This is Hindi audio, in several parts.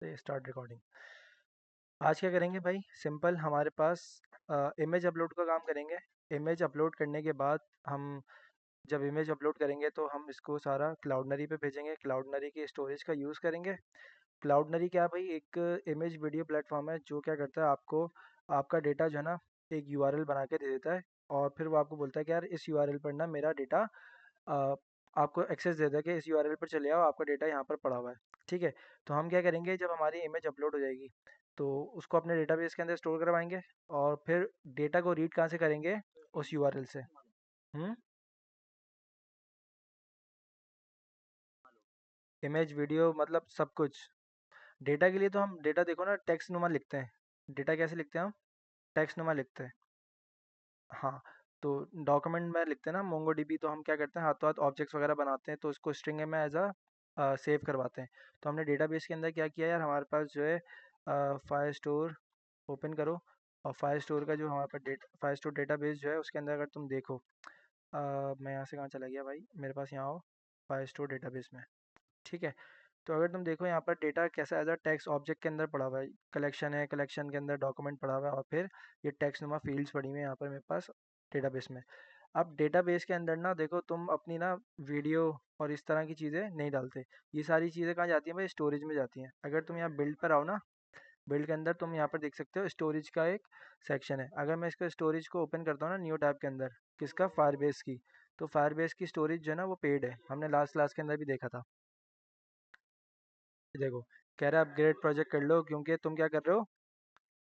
से स्टार्ट रिकॉर्डिंग। आज क्या करेंगे भाई, सिंपल हमारे पास इमेज अपलोड का काम करेंगे। इमेज अपलोड करने के बाद हम जब इमेज अपलोड करेंगे तो हम इसको सारा क्लाउडनरी पे भेजेंगे। क्लाउडनरी की स्टोरेज का यूज़ करेंगे। क्लाउडनरी क्या भाई, एक इमेज वीडियो प्लेटफॉर्म है जो क्या करता है, आपको आपका डेटा जो है ना एक यूआरएल बना के दे देता है। और फिर वो आपको बोलता है कि यार इस यूआरएल पर ना मेरा डेटा आपको एक्सेस दे देगा कि इस यूआरएल पर चले आओ, आपका डेटा यहाँ पर पड़ा हुआ है। ठीक है। तो हम क्या करेंगे, जब हमारी इमेज अपलोड हो जाएगी तो उसको अपने डेटाबेस के अंदर स्टोर करवाएंगे। और फिर डेटा को रीड कहाँ से करेंगे, उस यूआरएल से। हम्म। इमेज वीडियो मतलब सब कुछ। डेटा के लिए तो हम डेटा देखो ना टेक्स्ट नुमा लिखते हैं। डेटा कैसे लिखते हैं हम, टेक्स्ट नुमा लिखते हैं। हाँ। तो डॉक्यूमेंट में लिखते हैं ना मोंगो डीबी, तो हम क्या करते हैं हाथों हाथ ऑब्जेक्ट्स वगैरह बनाते हैं तो उसको स्ट्रिंग में एज अ सेव करवाते हैं। तो हमने डेटाबेस के अंदर क्या किया यार, हमारे पास जो है फाइल स्टोर ओपन करो। और फाइल स्टोर का जो हमारे पास फाइल स्टोर डेटाबेस जो है उसके अंदर अगर तुम देखो, मैं यहाँ से कहाँ चला गया भाई, मेरे पास यहाँ हो फाइल स्टोर डेटाबेस में। ठीक है। तो अगर तुम देखो यहाँ पर डेटा कैसा एज अ टेक्स्ट ऑब्जेक्ट के अंदर पड़ा हुआ है, कलेक्शन है, कलेक्शन के अंदर डॉक्यूमेंट पड़ा हुआ है और फिर ये टेक्स्ट नुमा फील्ड्स पड़ी हुई है यहाँ पर मेरे पास डेटाबेस में। अब डेटाबेस के अंदर ना देखो तुम अपनी ना वीडियो और इस तरह की चीज़ें नहीं डालते। ये सारी चीज़ें कहाँ जाती हैं भाई, स्टोरेज में जाती हैं। अगर तुम यहाँ बिल्ड पर आओ ना, बिल्ड के अंदर तुम यहाँ पर देख सकते हो स्टोरेज का एक सेक्शन है। अगर मैं इसका स्टोरेज को ओपन करता हूँ ना न्यू टैब के अंदर, किसका, फायरबेस की, तो फायरबेस की स्टोरेज जो है ना वो पेड है, हमने लास्ट क्लास के अंदर भी देखा था। देखो, कह रहा है अपग्रेड प्रोजेक्ट कर लो क्योंकि तुम क्या कर रहे हो,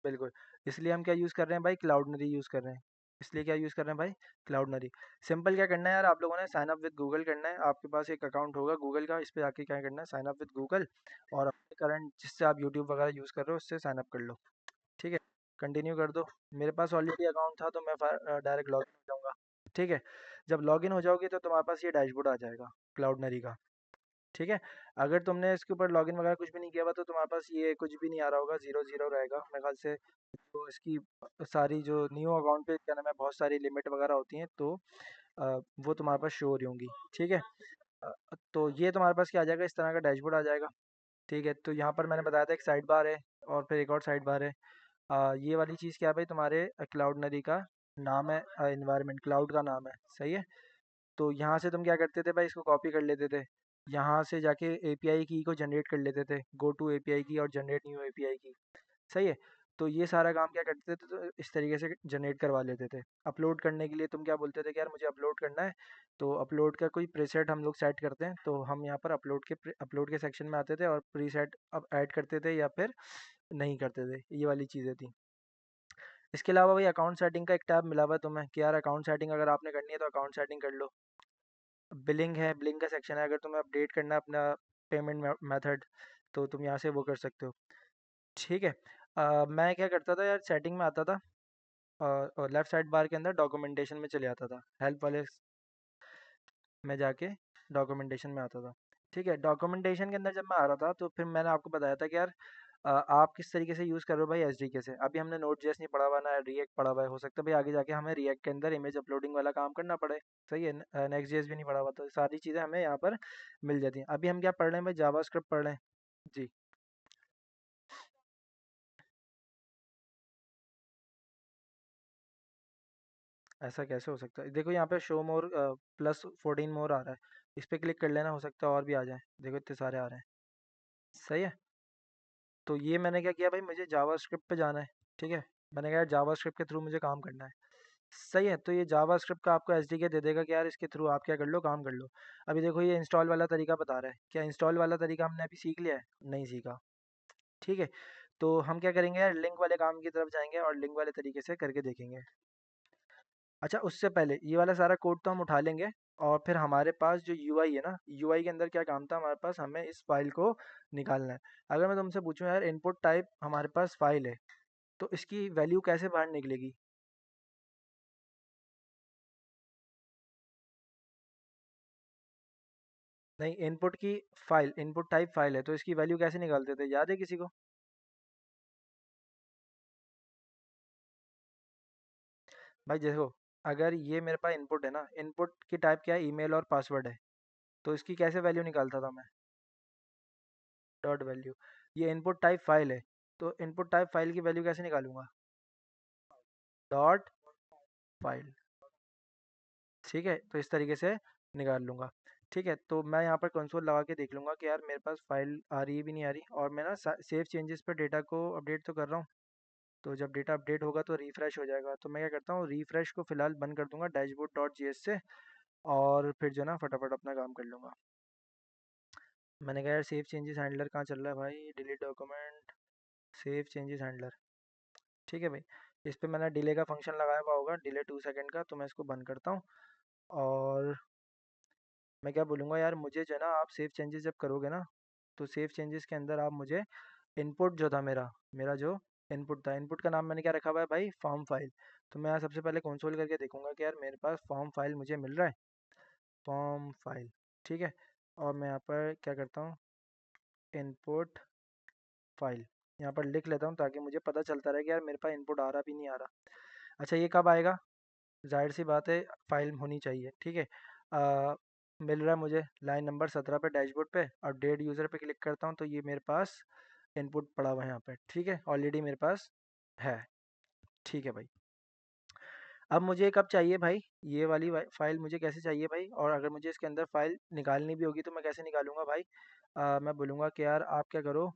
बिल्कुल। इसलिए हम क्या यूज़ कर रहे हैं भाई, क्लाउडनरी यूज़ कर रहे हैं। इसलिए क्या यूज़ कर रहे हैं भाई, क्लाउडनरी। सिंपल क्या करना है यार, आप लोगों ने साइन अप विद गूगल करना है। आपके पास एक अकाउंट होगा गूगल का, इस पे जाके क्या करना है, साइन अप विद गूगल। और अपने करंट जिससे आप यूट्यूब वगैरह यूज़ कर रहे हो उससे साइन अप कर लो। ठीक है। कंटिन्यू कर दो। मेरे पास ऑलरेडी अकाउंट था तो मैं डायरेक्ट लॉगिन हो जाऊंगा। ठीक है। जब लॉगिन हो जाओगे तो तुम्हारे पास ये डैशबोर्ड आ जाएगा क्लाउडनरी का। ठीक है। अगर तुमने इसके ऊपर लॉगिन वगैरह कुछ भी नहीं किया हुआ तो तुम्हारे पास ये कुछ भी नहीं आ रहा होगा, जीरो जीरो रहेगा मेरे ख्याल से। तो इसकी सारी जो न्यू अकाउंट पे क्या नाम है बहुत सारी लिमिट वगैरह होती हैं तो वो तुम्हारे पास शो हो रही होंगी। ठीक है। अ, तो ये तुम्हारे पास क्या आ जाएगा, इस तरह का डैशबोर्ड आ जाएगा। ठीक है। तो यहाँ पर मैंने बताया था एक साइड बार है और फिर एक और साइड बार है। ये वाली चीज़ क्या है भाई, तुम्हारे क्लाउडनरी का नाम है, इन्वायरमेंट क्लाउड का नाम है। सही है। तो यहाँ से तुम क्या करते थे भाई, इसको कॉपी कर लेते थे। यहाँ से जाके एपीआई की को जनरेट कर लेते थे, गो टू एपीआई की और जनरेट न्यू एपीआई की। सही है। तो ये सारा काम क्या करते थे, तो इस तरीके से जनरेट करवा लेते थे। अपलोड करने के लिए तुम क्या बोलते थे कि यार मुझे अपलोड करना है, तो अपलोड का कोई प्रीसेट हम लोग सेट करते हैं, तो हम यहाँ पर अपलोड के सेक्शन में आते थे और प्रीसेट अब ऐड करते थे या फिर नहीं करते थे। ये वाली चीज़ें थी। इसके अलावा भाई अकाउंट सेटिंग का एक टैब मिला हुआ है तुम्हें कि यार अकाउंट सेटिंग अगर आपने करनी है तो अकाउंट सेटिंग कर लो। बिलिंग है, बिलिंग का सेक्शन है, अगर तुम्हें अपडेट करना है अपना पेमेंट मेथड तो तुम यहाँ से वो कर सकते हो। ठीक है। मैं क्या करता था यार, सेटिंग में आता था और लेफ्ट साइड बार के अंदर डॉक्यूमेंटेशन में चले आता था, हेल्प वाले में जाके डॉक्यूमेंटेशन में आता था। ठीक है। डॉक्यूमेंटेशन के अंदर जब मैं आ रहा था तो फिर मैंने आपको बताया था कि यार आप किस तरीके से यूज़ कर रहे हो भाई एसडीके से। अभी हमने नोड जेएस नहीं पढ़ा हुआ ना रिएक्ट पढ़ा हुआ है, हो सकता है भाई आगे जाके हमें रिएक्ट के अंदर इमेज अपलोडिंग वाला काम करना पड़े। सही है। नेक्स्ट जेएस भी नहीं पढ़ा हुआ, तो सारी चीज़ें हमें यहाँ पर मिल जाती हैं। अभी हम क्या पढ़ रहे हैं भाई, जावास्क्रिप्ट पढ़ रहे हैं। जी। ऐसा कैसे हो सकता है, देखो यहाँ पे शो मोर प्लस 14 मोर आ रहा है, इस पे क्लिक कर लेना, हो सकता है और भी आ जाए। देखो इतने सारे आ रहे हैं। सही है। तो ये मैंने क्या किया भाई, मुझे जावास्क्रिप्ट पे जाना है। ठीक है। मैंने कहा जावास्क्रिप्ट के थ्रू मुझे काम करना है। सही है। तो ये जावास्क्रिप्ट का आपको एसडीके दे देगा कि यार इसके थ्रू आप क्या कर लो, काम कर लो। अभी देखो ये इंस्टॉल वाला तरीका बता रहा है, क्या इंस्टॉल वाला तरीका हमने अभी सीख लिया है, नहीं सीखा। ठीक है। तो हम क्या करेंगे यार, लिंक वाले काम की तरफ जाएंगे और लिंक वाले तरीके से करके देखेंगे। अच्छा, उससे पहले ये वाला सारा कोड तो हम उठा लेंगे। और फिर हमारे पास जो यूआई है ना, यूआई के अंदर क्या काम था हमारे पास, हमें इस फाइल को निकालना है। अगर मैं तुमसे पूछूं यार इनपुट टाइप हमारे पास फाइल है, तो इसकी वैल्यू कैसे बाहर निकलेगी। नहीं, इनपुट की फाइल, इनपुट टाइप फाइल है तो इसकी वैल्यू कैसे निकालते थे, याद है किसी को। भाई देखो, अगर ये मेरे पास इनपुट है ना, इनपुट की टाइप क्या है, ईमेल और पासवर्ड है, तो इसकी कैसे वैल्यू निकालता था मैं, डॉट वैल्यू। ये इनपुट टाइप फाइल है, तो इनपुट टाइप फाइल की वैल्यू कैसे निकालूंगा? Dot file. ठीक है, तो इस तरीके से निकाल लूँगा। ठीक है, तो मैं यहाँ पर कंसोल लगा के देख लूँगा कि यार मेरे पास फाइल आ रही है भी नहीं आ रही, और मैं ना सेव चेंजेस पर डेटा को अपडेट तो कर रहा हूँ। तो जब डेटा अपडेट होगा तो रिफ्रेश हो जाएगा, तो मैं क्या करता हूँ, रिफ्रेश को फिलहाल बंद कर दूंगा डैशबोर्ड डॉट जी एस से, और फिर जो ना फटाफट अपना काम कर लूँगा। मैंने कहा यार सेव चेंजेस हैंडलर कहाँ चल रहा है भाई, delete document, save changes handler. ठीक है भाई, इस पे मैंने डिले का फंक्शन लगाया हुआ होगा, डिले 2 सेकंड का, तो मैं इसको बंद करता हूँ। और मैं क्या बोलूँगा यार, मुझे जो है ना आप सेव चेंजेस जब करोगे ना, तो सेव चेंजेस के अंदर आप मुझे इनपुट जो था मेरा मेरा जो इनपुट था, इनपुट का नाम मैंने क्या रखा हुआ है भाई, फॉर्म फाइल। तो मैं यहाँ सबसे पहले कंसोल करके देखूंगा कि यार मेरे पास फॉर्म फाइल मुझे मिल रहा है, फॉर्म फाइल। ठीक है, और मैं यहाँ पर क्या करता हूँ, इनपुट फाइल यहाँ पर लिख लेता हूँ, ताकि मुझे पता चलता रहे कि यार मेरे पास इनपुट आ रहा भी नहीं आ रहा। अच्छा, ये कब आएगा? जाहिर सी बात है, फाइल होनी चाहिए। ठीक है, मिल रहा है मुझे लाइन नंबर 17 पे डैशबोर्ड पे, और डेड यूज़र पे क्लिक करता हूँ तो ये मेरे पास इनपुट पड़ा हुआ है यहाँ पे। ठीक है, ऑलरेडी मेरे पास है। ठीक है भाई, अब मुझे कब चाहिए भाई, ये वाली फाइल मुझे कैसे चाहिए भाई, और अगर मुझे इसके अंदर फाइल निकालनी भी होगी तो मैं कैसे निकालूंगा भाई? मैं बोलूँगा कि यार आप क्या करो,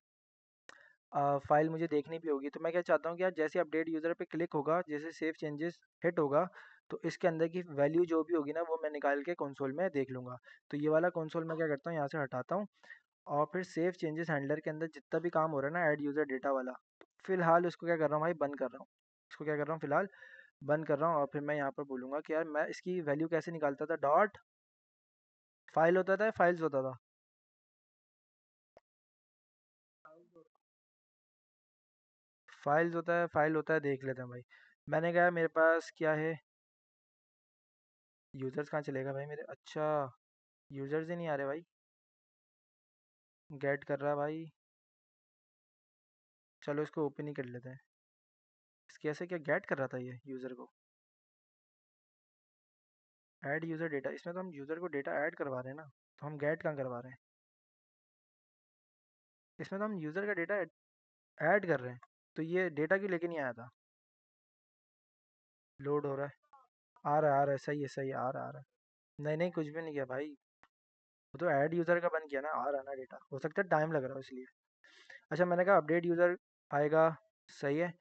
फाइल मुझे देखनी भी होगी, तो मैं क्या चाहता हूँ कि यार जैसे अपडेट यूज़र पे क्लिक होगा, जैसे सेव चेंजेस हिट होगा, तो इसके अंदर की वैल्यू जो भी होगी ना वो मैं निकाल के कंसोल में देख लूँगा। तो ये वाला कंसोल मैं क्या करता हूँ, यहाँ से हटाता हूँ, और फिर सेव चेंजेस हैंडलर के अंदर जितना भी काम हो रहा है ना ऐड यूज़र डेटा वाला, तो फिलहाल उसको क्या कर रहा हूँ भाई, बंद कर रहा हूँ। इसको क्या कर रहा हूँ फिलहाल, बंद कर रहा हूँ, और फिर मैं यहाँ पर बोलूँगा कि यार मैं इसकी वैल्यू कैसे निकालता था, डॉट फाइल होता था या फाइल्स होता था? फाइल्स होता है, फाइल होता है, देख लेते हैं भाई। मैंने कहा मेरे पास क्या है, यूज़र्स कहाँ चलेगा भाई मेरे, अच्छा यूज़र्स ही नहीं आ रहे भाई, गेट कर रहा है भाई। चलो इसको ओपन ही कर लेते हैं। इसके ऐसे क्या गेट कर रहा था ये यूज़र को, ऐड यूज़र डेटा, इसमें तो हम यूज़र को डेटा ऐड करवा रहे हैं ना, तो हम गेट कहाँ करवा रहे हैं? इसमें तो हम यूज़र का डेटा ऐड कर रहे हैं, तो ये डेटा क्यों लेके नहीं आया था? लोड हो रहा है, आ रहा है, सही है सही है, आ रहा है। नहीं नहीं, कुछ भी नहीं किया भाई, वो तो ऐड यूज़र का बंद किया ना, आ रहा है ना डेटा, हो सकता है टाइम लग रहा हो इसलिए। अच्छा, मैंने कहा अपडेट यूज़र आएगा, सही है,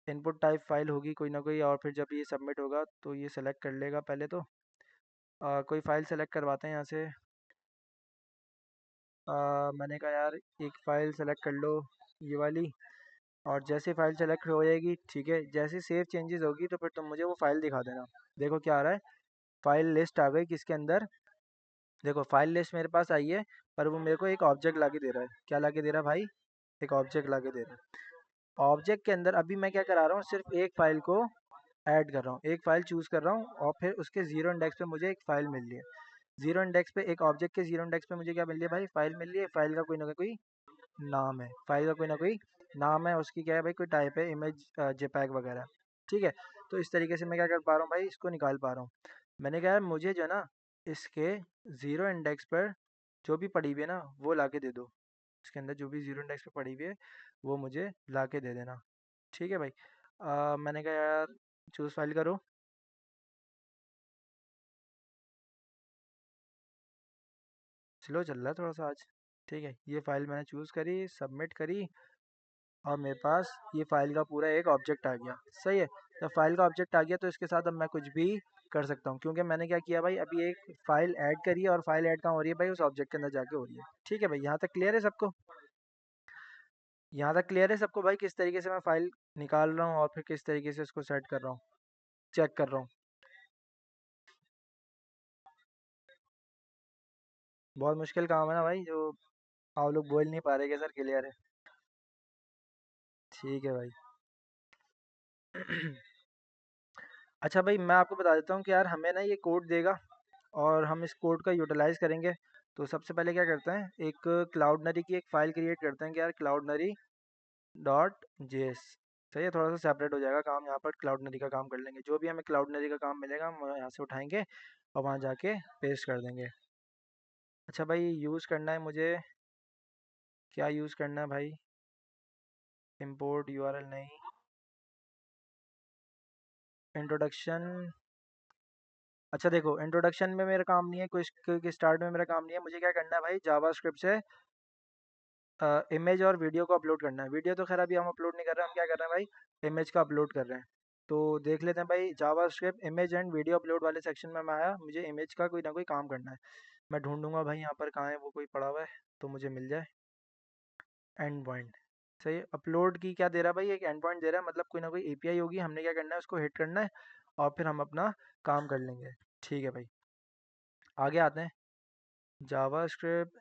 इनपुट टाइप फाइल होगी कोई ना कोई, और फिर जब ये सबमिट होगा तो ये सेलेक्ट कर लेगा पहले तो। कोई फाइल सेलेक्ट करवाते हैं यहाँ से। मैंने कहा यार एक फ़ाइल सेलेक्ट कर लो, ये वाली, और जैसे फाइल सेलेक्ट हो जाएगी, ठीक है, जैसे सेव चेंजेस होगी तो फिर तुम मुझे वो फाइल दिखा देना। देखो क्या आ रहा है, फाइल लिस्ट आ गई किसके अंदर, देखो फाइल लिस्ट मेरे पास आई है, पर वो मेरे को एक ऑब्जेक्ट ला के दे रहा है, क्या ला के दे रहा है भाई, एक ऑब्जेक्ट ला के दे रहा है। ऑब्जेक्ट के अंदर अभी मैं क्या करा रहा हूँ, सिर्फ एक फाइल को ऐड कर रहा हूँ, एक फाइल चूज़ कर रहा हूँ, और फिर उसके जीरो इंडेक्स पे मुझे एक फाइल मिल रही है। जीरो इंडेक्स पे एक ऑब्जेक्ट के जीरो इंडेक्स पे मुझे क्या मिल रही है भाई, फाइल मिल रही है, फाइल का कोई ना कोई नाम है, फाइल का कोई ना कोई नाम है, उसकी क्या है भाई, कोई टाइप है, इमेज, जेपैग वगैरह। ठीक है, तो इस तरीके से मैं क्या कर पा रहा हूँ भाई, इसको निकाल पा रहा हूँ। मैंने कहा यार मुझे जो है ना इसके ज़ीरो इंडेक्स पर जो भी पड़ी हुई है ना वो ला के दे दो, इसके अंदर जो भी ज़ीरो इंडेक्स पे पड़ी हुई है वो मुझे ला के दे देना। ठीक है भाई, मैंने कहा यार चूज़ फाइल करो। स्लो चल रहा है थोड़ा सा आज। ठीक है, ये फाइल मैंने चूज़ करी, सबमिट करी, और मेरे पास ये फाइल का पूरा एक ऑब्जेक्ट आ गया। सही है, जब फाइल का ऑब्जेक्ट आ गया तो इसके साथ अब मैं कुछ भी कर सकता हूँ, क्योंकि मैंने क्या किया भाई, अभी एक फाइल ऐड करी है, और फाइल ऐड कहाँ हो रही है भाई, उस ऑब्जेक्ट के अंदर जाके हो रही है। ठीक है भाई, यहाँ तक क्लियर है सबको? यहाँ तक क्लियर है सबको भाई, किस तरीके से मैं फाइल निकाल रहा हूँ और फिर किस तरीके से उसको सेट कर रहा हूँ, चेक कर रहा हूँ। बहुत मुश्किल काम है ना भाई, जो आप लोग बोल नहीं पा रहे कि सर क्लियर है। ठीक है भाई। अच्छा भाई, मैं आपको बता देता हूँ कि यार हमें ना ये कोड देगा, और हम इस कोड का यूटिलाइज़ करेंगे। तो सबसे पहले क्या करते हैं, एक क्लाउडनरी की एक फ़ाइल क्रिएट करते हैं कि यार क्लाउडनरी डॉट जेएस। सही है, थोड़ा सा सेपरेट हो जाएगा काम, यहाँ पर क्लाउडनरी का काम कर लेंगे, जो भी हमें क्लाउडनरी का काम मिलेगा हम यहाँ से उठाएंगे और वहाँ जाके पेस्ट कर देंगे। अच्छा भाई, यूज़ करना है मुझे, क्या यूज़ करना है भाई, इंपोर्ट यूआरएल नहीं, इंट्रोडक्शन। अच्छा देखो, इंट्रोडक्शन में मेरा काम नहीं है, कुछ के स्टार्ट में मेरा काम नहीं है। मुझे क्या करना है भाई, जावास्क्रिप्ट से इमेज और वीडियो को अपलोड करना है। वीडियो तो खैर अभी हम अपलोड नहीं कर रहे हैं, हम क्या कर रहे हैं भाई, इमेज का अपलोड कर रहे हैं। तो देख लेते हैं भाई, JavaScript image and video upload वाले सेक्शन में मैं आया, मुझे इमेज का कोई ना कोई काम करना है। मैं ढूंढूंगा भाई यहाँ पर कहाँ है, वो कोई पड़ा हुआ है तो मुझे मिल जाए। एंड पॉइंट, सही। अपलोड की क्या दे रहा है भाई, एक एंड पॉइंट दे रहा है, मतलब कोई ना कोई एपीआई होगी, हमने क्या करना है उसको हिट करना है और फिर हम अपना काम कर लेंगे। ठीक है भाई, आगे आते हैं। जावास्क्रिप्ट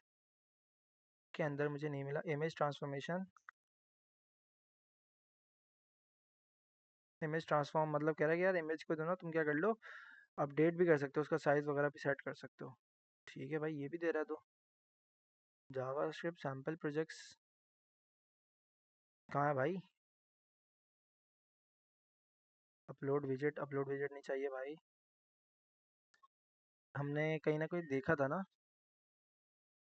के अंदर मुझे नहीं मिला इमेज ट्रांसफॉर्मेशन। इमेज ट्रांसफॉर्म मतलब कह रहा है कि यार इमेज को दो ना, तुम क्या कर लो, अपडेट भी कर सकते हो, उसका साइज वगैरह भी सेट कर सकते हो। ठीक है भाई, ये भी दे रहा है तो। जावास्क्रिप्ट सैम्पल प्रोजेक्ट्स कहाँ है भाई, अपलोड विजेट नहीं चाहिए भाई, हमने कहीं ना कहीं देखा था ना।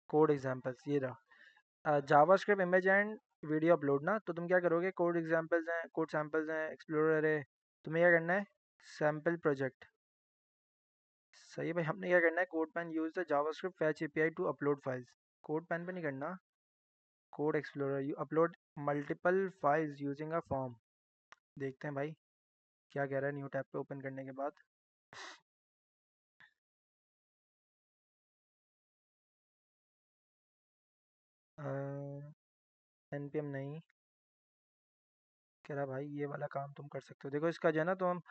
कोड एग्जांपल्स ये रहा, JavaScript image and video upload ना, तो तुम क्या करोगे, कोड एग्जांपल्स हैं, कोड सैंपल्स हैं, एक्सप्लोरर है, तुम्हें क्या करना है, सैम्पल प्रोजेक्ट। सही है भाई, हमने क्या करना है, CodePen use the JavaScript fetch API to upload files. CodePen पे नहीं करना, code explorer you upload multiple files using a form. देखते हैं भाई क्या कह रहा है न्यू टैब पे ओपन करने के बाद। npm नहीं, कह रहा भाई ये वाला काम तुम कर सकते हो। देखो इसका जो है ना, तो हम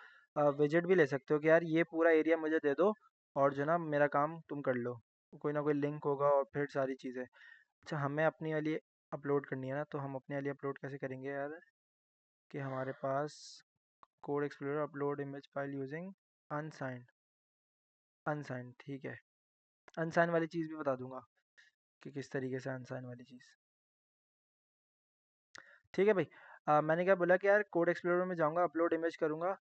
विजेट भी ले सकते हो कि यार ये पूरा एरिया मुझे दे दो और जो है ना मेरा काम तुम कर लो, कोई ना कोई लिंक होगा और फिर सारी चीज़ें। अच्छा, हमें अपनी वाली अपलोड करनी है ना, तो हम अपने वाली अपलोड कैसे करेंगे यार, कि हमारे पास code explorer upload image file using unsigned. Unsigned ठीक है, अनसाइन वाली चीज़ भी बता दूंगा कि किस तरीके से अनसाइन वाली चीज़। ठीक है भाई, मैंने क्या बोला कि यार कोड एक्सप्लोरर में जाऊंगा, अपलोड इमेज करूंगा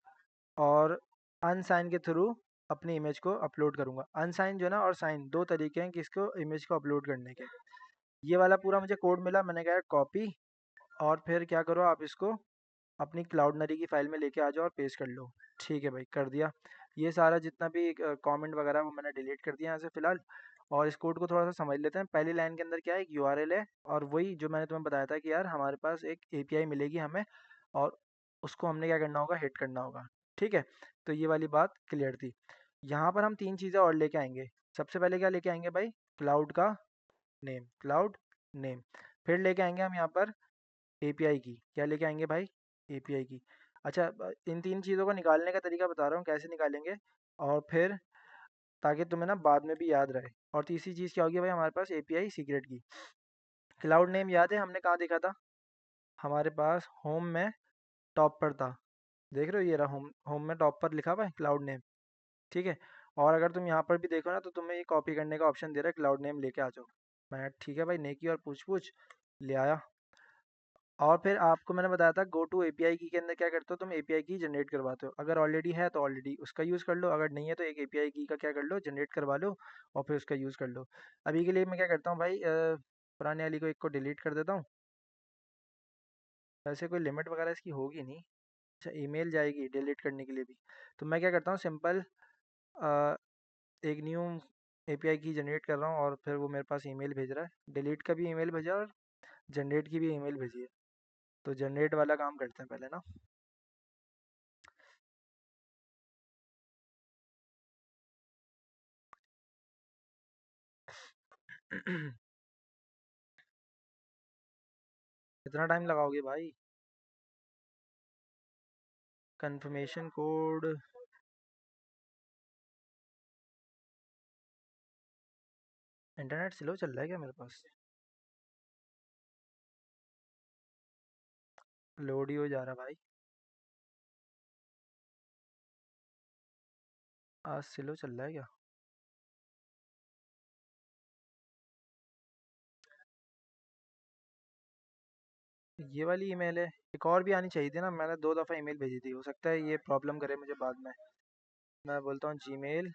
और अनसाइन के थ्रू अपनी इमेज को अपलोड करूंगा। अनसाइन जो है ना और साइन, दो तरीके हैं कि इसको इमेज को अपलोड करने के। ये वाला पूरा मुझे कोड मिला, मैंने कहा कॉपी, और फिर क्या करो आप इसको अपनी क्लाउडनरी की फाइल में लेके आ जाओ और पेस्ट कर लो। ठीक है भाई, कर दिया। ये सारा जितना भी कमेंट वगैरह वो मैंने डिलीट कर दिया यहाँ से फिलहाल। और इस कोड को थोड़ा सा समझ लेते हैं। पहली लाइन के अंदर क्या है, एक यूआरएल है, और वही जो मैंने तुम्हें बताया था कि यार हमारे पास एक एपीआई मिलेगी हमें, और उसको हमने क्या करना होगा, हिट करना होगा। ठीक है, तो ये वाली बात क्लियर थी। यहाँ पर हम तीन चीज़ें और लेके आएंगे। सबसे पहले क्या लेके आएंगे भाई, क्लाउड का नेम, क्लाउड नेम। फिर लेके आएंगे हम यहाँ पर एपीआई की, क्या लेके आएंगे भाई, एपीआई की। अच्छा, इन तीन चीज़ों को निकालने का तरीका बता रहा हूँ कैसे निकालेंगे, और फिर ताकि तुम्हें ना बाद में भी याद रहे। और तीसरी चीज़ क्या होगी भाई, हमारे पास एपीआई सीक्रेट की। क्लाउड नेम याद है हमने कहाँ देखा था, हमारे पास होम में टॉप पर था। देख रहे हो, ये रहा होम, होम में टॉप पर लिखा हुआ है क्लाउड नेम। ठीक है, और अगर तुम यहाँ पर भी देखो ना, तो तुम्हें ये कॉपी करने का ऑप्शन दे रहा है, क्लाउड नेम लेके आ जाओ। मैं ठीक है भाई, नेकी और पूछ पूछ ले आया। और फिर आपको मैंने बताया था गो टू एपीआई की के अंदर क्या करते हो, तुम एपीआई की जनरेट करवाते हो। अगर ऑलरेडी है तो ऑलरेडी उसका यूज़ कर लो, अगर नहीं है तो एक एपीआई की का क्या कर लो, जनरेट करवा लो और फिर उसका यूज़ कर लो। अभी के लिए मैं क्या करता हूँ भाई, पुराने वाली को एक को डिलीट कर देता हूँ। वैसे कोई लिमिट वगैरह इसकी होगी नहीं। अच्छा, ईमेल जाएगी डिलीट करने के लिए भी। तो मैं क्या करता हूँ, सिंपल एक न्यू एपीआई की जनरेट कर रहा हूँ, और फिर वो मेरे पास ईमेल भेज रहा है, डिलीट का भी ईमेल भेजा और जनरेट की भी ईमेल भेजी है। तो जनरेट वाला काम करते हैं पहले ना। कितना टाइम लगाओगे भाई, कंफर्मेशन कोड। इंटरनेट स्लो चल रहा है क्या मेरे पास, लोड ही हो जा रहा भाई, आज स्लो चल रहा है क्या। ये वाली ईमेल है, एक और भी आनी चाहिए थी ना, मैंने दो दफ़ा ईमेल भेजी थी, हो सकता है ये प्रॉब्लम करे मुझे बाद में। मैं बोलता हूँ जीमेल,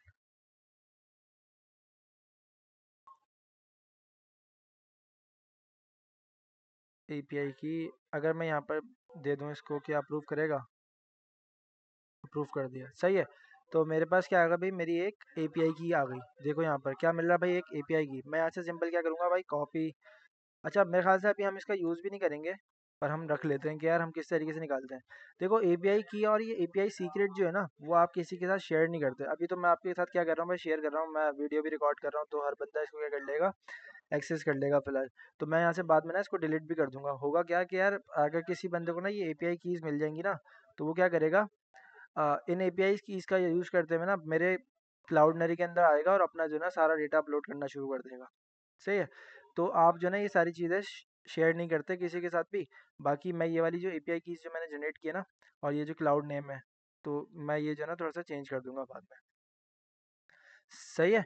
एपीआई की, अगर मैं यहाँ पर दे दूँ इसको, क्या अप्रूव करेगा? अप्रूव कर दिया, सही है। तो मेरे पास क्या आ गया भाई, मेरी एक एपीआई की आ गई। देखो यहाँ पर क्या मिल रहा है भाई, एक एपीआई की। मैं यहाँ से सिंपल क्या करूँगा भाई, कॉपी। अच्छा, मेरे ख्याल से अभी हम इसका यूज़ भी नहीं करेंगे, पर हम रख लेते हैं कि यार हम किस तरीके से निकालते हैं। देखो एपीआई की और ये एपीआई सीक्रेट जो है ना, वो आप किसी के साथ शेयर नहीं करते। अभी तो मैं आपके साथ क्या कर रहा हूँ भाई, शेयर कर रहा हूँ, मैं वीडियो भी रिकॉर्ड कर रहा हूँ, तो हर बंदा इसको क्या कर लेगा, एक्सेस कर लेगा फिलहाल। तो मैं यहाँ से बाद में ना इसको डिलीट भी कर दूंगा। होगा क्या कि यार अगर किसी बंदे को ना ये एपीआई कीज़ मिल जाएंगी ना, तो वो क्या करेगा, इन एपीआई कीज़ का यूज़ करते हुए ना मेरे क्लाउडनरी के अंदर आएगा और अपना जो है ना सारा डेटा अपलोड करना शुरू कर देगा। सही है। तो आप जो है ना ये सारी चीज़ें शेयर नहीं करते किसी के साथ भी। बाकी मैं ये वाली जो एपीआई कीज़ जो मैंने जनरेट किया ना, और ये जो क्लाउड नेम है, तो मैं ये जो है ना थोड़ा सा चेंज कर दूंगा बाद में। सही है।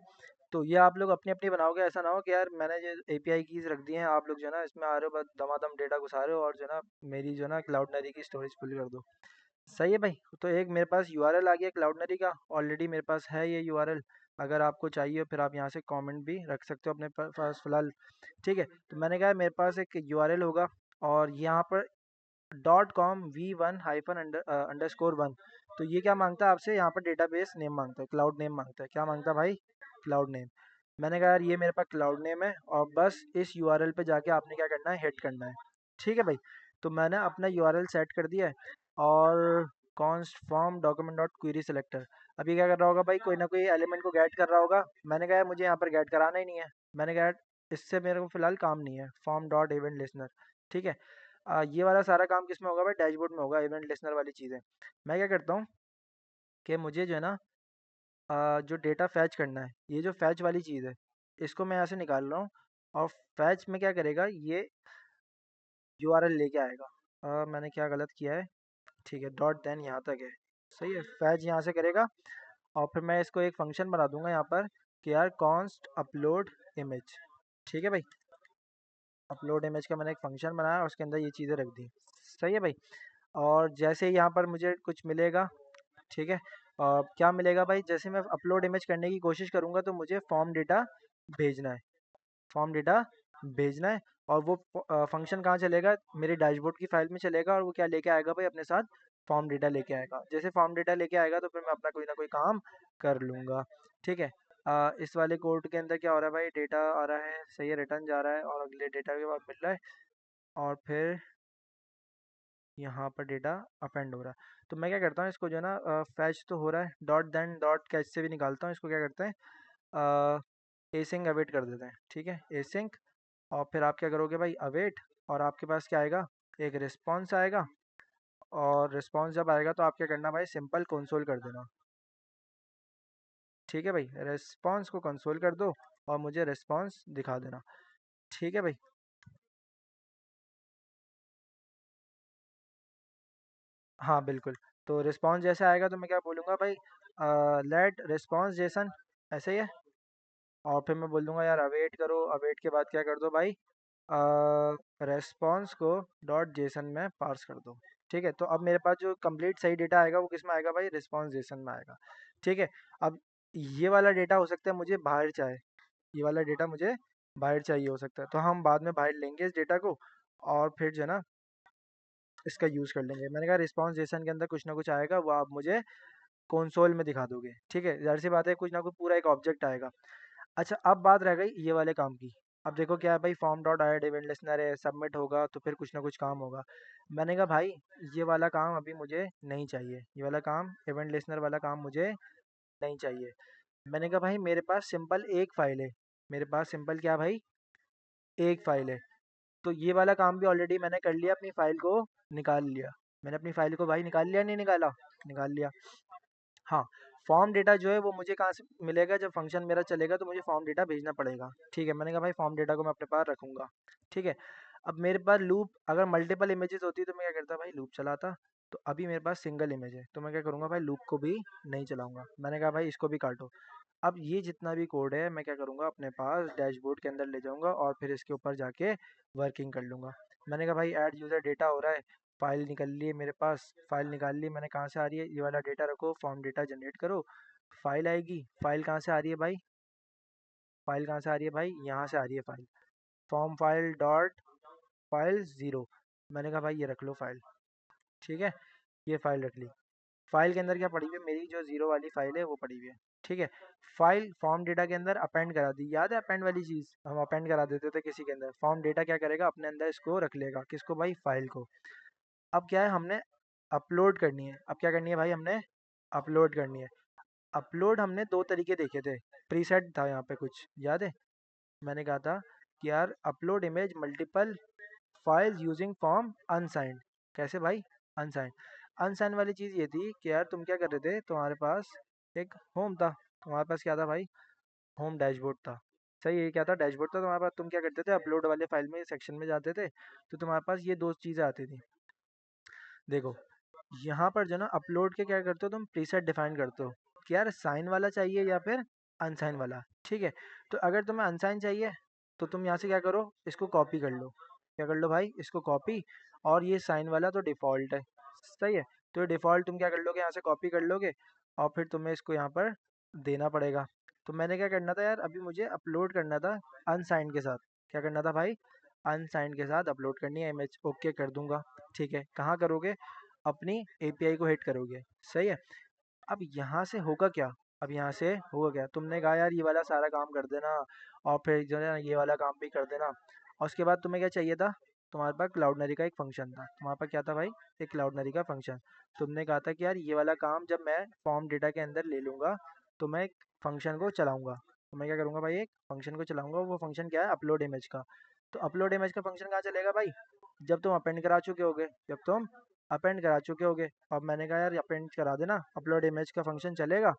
तो ये आप लोग अपनी अपनी बनाओगे, ऐसा ना हो कि यार मैंने जो एपीआई कीज़ रख दी हैं, आप लोग जो है ना इसमें आ रहे हो, बस दमादम डेटा घुसा रहे हो और जो है ना मेरी जो है ना क्लाउडनरी की स्टोरेज फुल कर दो। सही है भाई। तो एक मेरे पास यूआरएल आ गया क्लाउडनरी का, ऑलरेडी मेरे पास है ये यूआरएल। अगर आपको चाहिए फिर आप यहाँ से कमेंट भी रख सकते हो अपने पास फिलहाल। ठीक है। तो मैंने कहा मेरे पास एक यूआरएल होगा, और यहाँ पर .com v1-_1। तो ये क्या मांगता है आपसे, यहाँ पर डेटाबेस नेम मांगता है, क्लाउड नेम मांगता है। क्या मांगता है भाई, क्लाउड नेम। मैंने कहा यार ये मेरे पास क्लाउड नेम है, और बस इस यूआरएल पे जाके आपने क्या करना है, हिट करना है। ठीक है भाई। तो मैंने अपना यूआरएल सेट कर दिया है, और const form document dot query selector. अभी क्या कर रहा होगा भाई, कोई ना कोई एलिमेंट को गेट कर रहा होगा। मैंने कहा यार मुझे यहाँ पर गेट कराना ही नहीं है। मैंने कहा यार इससे मेरे को फिलहाल काम नहीं है, फॉर्म डॉट इवेंट लिसनर। ठीक है। ये वाला सारा काम किस में होगा भाई, डैशबोर्ड में होगा, इवेंट लिसनर वाली चीज़ें। मैं क्या करता हूँ कि मुझे जो है ना जो डेटा फैच करना है, ये जो फैच वाली चीज़ है, इसको मैं यहाँ से निकाल रहा हूँ। और फैच में क्या करेगा, ये यूआरएल लेके आएगा। मैंने क्या गलत किया है, ठीक है, डॉट देन यहाँ तक है। सही है, फैच यहाँ से करेगा, और फिर मैं इसको एक फंक्शन बना दूंगा यहाँ पर कि यार कॉन्स्ट अपलोड इमेज। ठीक है भाई। अपलोड इमेज का मैंने एक फंक्शन बनाया और उसके अंदर ये चीज़ें रख दी। सही है भाई। और जैसे ही यहाँ पर मुझे कुछ मिलेगा, ठीक है, क्या मिलेगा भाई, जैसे मैं अपलोड इमेज करने की कोशिश करूँगा तो मुझे फॉर्म डेटा भेजना है, फॉर्म डेटा भेजना है। और वो फंक्शन कहाँ चलेगा, मेरे डैशबोर्ड की फाइल में चलेगा, और वो क्या लेके आएगा भाई अपने साथ, फॉर्म डेटा लेके आएगा। जैसे फॉर्म डेटा लेके आएगा तो फिर मैं अपना कोई ना कोई काम कर लूँगा। ठीक है। इस वाले कोड के अंदर क्या हो रहा है भाई, डेटा आ रहा है, सही है, रिटर्न जा रहा है, और अगले डेटा के बाद मिल रहा है, और फिर यहाँ पर डेटा अपेंड हो रहा है। तो मैं क्या करता हूँ, इसको जो है ना फैच तो हो रहा है, डॉट देन डॉट कैच से भी निकालता हूँ इसको। क्या करते हैं, एसिंक अवेट कर देते हैं। ठीक है, एसिंक। और फिर आप क्या करोगे भाई, अवेट, और आपके पास क्या आएगा, एक रिस्पॉन्स आएगा। और रिस्पॉन्स जब आएगा तो आप क्या करना भाई, सिंपल कंसोल कर देना। ठीक है भाई, रिस्पॉन्स को कंसोल कर दो, और मुझे रिस्पॉन्स दिखा देना। ठीक है भाई। हाँ बिल्कुल। तो रिस्पॉन्स जैसे आएगा तो मैं क्या बोलूँगा भाई, लेट रिस्पॉन्स जेसन, ऐसे ही है। और फिर मैं बोल दूंगा यार अवेट करो, अवेट के बाद क्या कर दो भाई, रेस्पॉन्स को डॉट जेसन में पार्स कर दो। ठीक है। तो अब मेरे पास जो कंप्लीट सही डेटा आएगा वो किस में आएगा भाई, रिस्पॉन्स जेसन में आएगा। ठीक है। अब ये वाला डेटा हो सकता है मुझे बाहर चाहिए, ये वाला डेटा मुझे बाहर चाहिए हो सकता है, तो हम बाद में बाहर लेंगे इस डेटा को, और फिर जो है ना इसका यूज़ कर लेंगे। मैंने कहा रिस्पॉन्स जेसन के अंदर कुछ ना कुछ आएगा, वो आप मुझे कंसोल में दिखा दोगे। ठीक है, ज़ाहिर सी बात है, कुछ ना कुछ पूरा एक ऑब्जेक्ट आएगा। अच्छा, अब बात रह गई ये वाले काम की। अब देखो क्या है भाई, form dot add event listener है, सबमिट होगा तो फिर कुछ ना कुछ काम होगा। मैंने कहा भाई ये वाला काम अभी मुझे नहीं चाहिए, ये वाला काम इवेंट लिसनर वाला काम मुझे नहीं चाहिए। मैंने कहा भाई मेरे पास सिंपल एक फाइल है, मेरे पास सिंपल क्या भाई, एक फाइल है। तो ये वाला काम भी ऑलरेडी मैंने कर लिया, अपनी फाइल को निकाल लिया। मैंने अपनी फाइल को भाई निकाल लिया, नहीं निकाला, निकाल लिया। हाँ, फॉर्म डेटा जो है वो मुझे कहाँ से मिलेगा, जब फंक्शन मेरा चलेगा तो मुझे फॉर्म डेटा भेजना पड़ेगा। ठीक है, मैंने कहा भाई फॉर्म डेटा को मैं अपने पास रखूँगा। ठीक है। अब मेरे पास लूप अगर मल्टीपल इमेजेस होती तो मैं क्या करता भाई, लूप चलाता। तो अभी मेरे पास सिंगल इमेज है, तो मैं क्या करूँगा भाई, लूप को भी नहीं चलाऊँगा। मैंने कहा भाई इसको भी काटो। अब ये जितना भी कोड है मैं क्या करूँगा, अपने पास डैशबोर्ड के अंदर ले जाऊँगा, और फिर इसके ऊपर जाके वर्किंग कर लूँगा। मैंने कहा भाई ऐड यूज़र डेटा हो रहा है, फाइल निकल ली है मेरे पास, फाइल निकाल ली मैंने, कहाँ से आ रही है, ये वाला डेटा रखो, फॉर्म डेटा जनरेट करो, फाइल आएगी। फाइल कहाँ से आ रही है भाई, फाइल कहाँ से आ रही है भाई, यहाँ से आ रही है file, form file dot file zero. मैंने कहा भाई ये रख लो फाइल, ठीक है, ये फाइल रख ली। फाइल के अंदर क्या पड़ी हुई है, मेरी जो ज़ीरो वाली फाइल है वो पड़ी हुई है, ठीक है। फाइल फॉर्म डेटा के अंदर अपेंड करा दी, याद है अपेंड वाली चीज़, हम अपेंड करा देते थे किसी के अंदर। फॉर्म डेटा क्या करेगा, अपने अंदर इसको रख लेगा, किसको भाई, फाइल को। अब क्या है, हमने अपलोड करनी है। अब क्या करनी है भाई, हमने अपलोड करनी है। अपलोड हमने दो तरीके देखे थे, प्रीसेट था यहाँ पे कुछ, याद है। मैंने कहा था कि यार upload image multiple files using form unsigned. कैसे भाई, अनसाइंड। अनसाइंड वाली चीज़ ये थी कि यार तुम क्या कर रहे थे, तुम्हारे पास एक होम था, तुम्हारे पास क्या था भाई, होम डैशबोर्ड था। सही है, क्या था, डैशबोर्ड था तुम्हारे पास। तुम क्या करते थे, अपलोड वाले फाइल में सेक्शन में जाते थे, तो तुम्हारे पास ये दो चीज़ें आती थी। देखो यहाँ पर जो ना अपलोड के क्या करते हो तुम, प्रीसेट डिफाइन करते हो कि यार साइन वाला चाहिए या फिर अनसाइन वाला, ठीक है। तो अगर तुम्हें अनसाइन चाहिए तो तुम यहाँ से क्या करो, इसको कॉपी कर लो। क्या कर लो भाई, इसको कॉपी। और ये साइन वाला तो डिफ़ॉल्ट है, सही है। तो ये डिफ़ॉल्ट तुम क्या कर लोगे, यहाँ से कॉपी कर लोगे और फिर तुम्हें इसको यहाँ पर देना पड़ेगा। तो मैंने क्या करना था यार, अभी मुझे अपलोड करना था अनसाइन के साथ। क्या करना था भाई, अनसाइन के साथ अपलोड करनी है इमेज। ओके कर दूंगा, ठीक है। कहाँ करोगे, अपनी एपीआई को हिट करोगे, सही है। अब यहाँ से होगा क्या, अब यहाँ से होगा क्या, तुमने कहा यार ये वाला सारा काम कर देना और फिर जो है ना ये वाला काम भी कर देना। और उसके बाद तुम्हें क्या चाहिए था, तुम्हारे पास क्लाउडनरी का एक फंक्शन था। तुम्हारे पास क्या था भाई, एक क्लाउडनरी का फंक्शन। तुमने कहा था कि यार ये वाला काम जब मैं फॉर्म डेटा के अंदर ले लूँगा तो मैं एक फंक्शन को चलाऊँगा। तो मैं क्या करूँगा भाई, एक फंक्शन को चलाऊँगा। वो फंक्शन क्या है, अपलोड इमेज का। तो अपलोड इमेज का फंक्शन कहाँ चलेगा भाई, जब तुम अपेंड करा चुके होगे, जब तुम अपेंड करा चुके होगे। अब मैंने कहा यार अपेंड करा देना, अपलोड इमेज का फंक्शन चलेगा।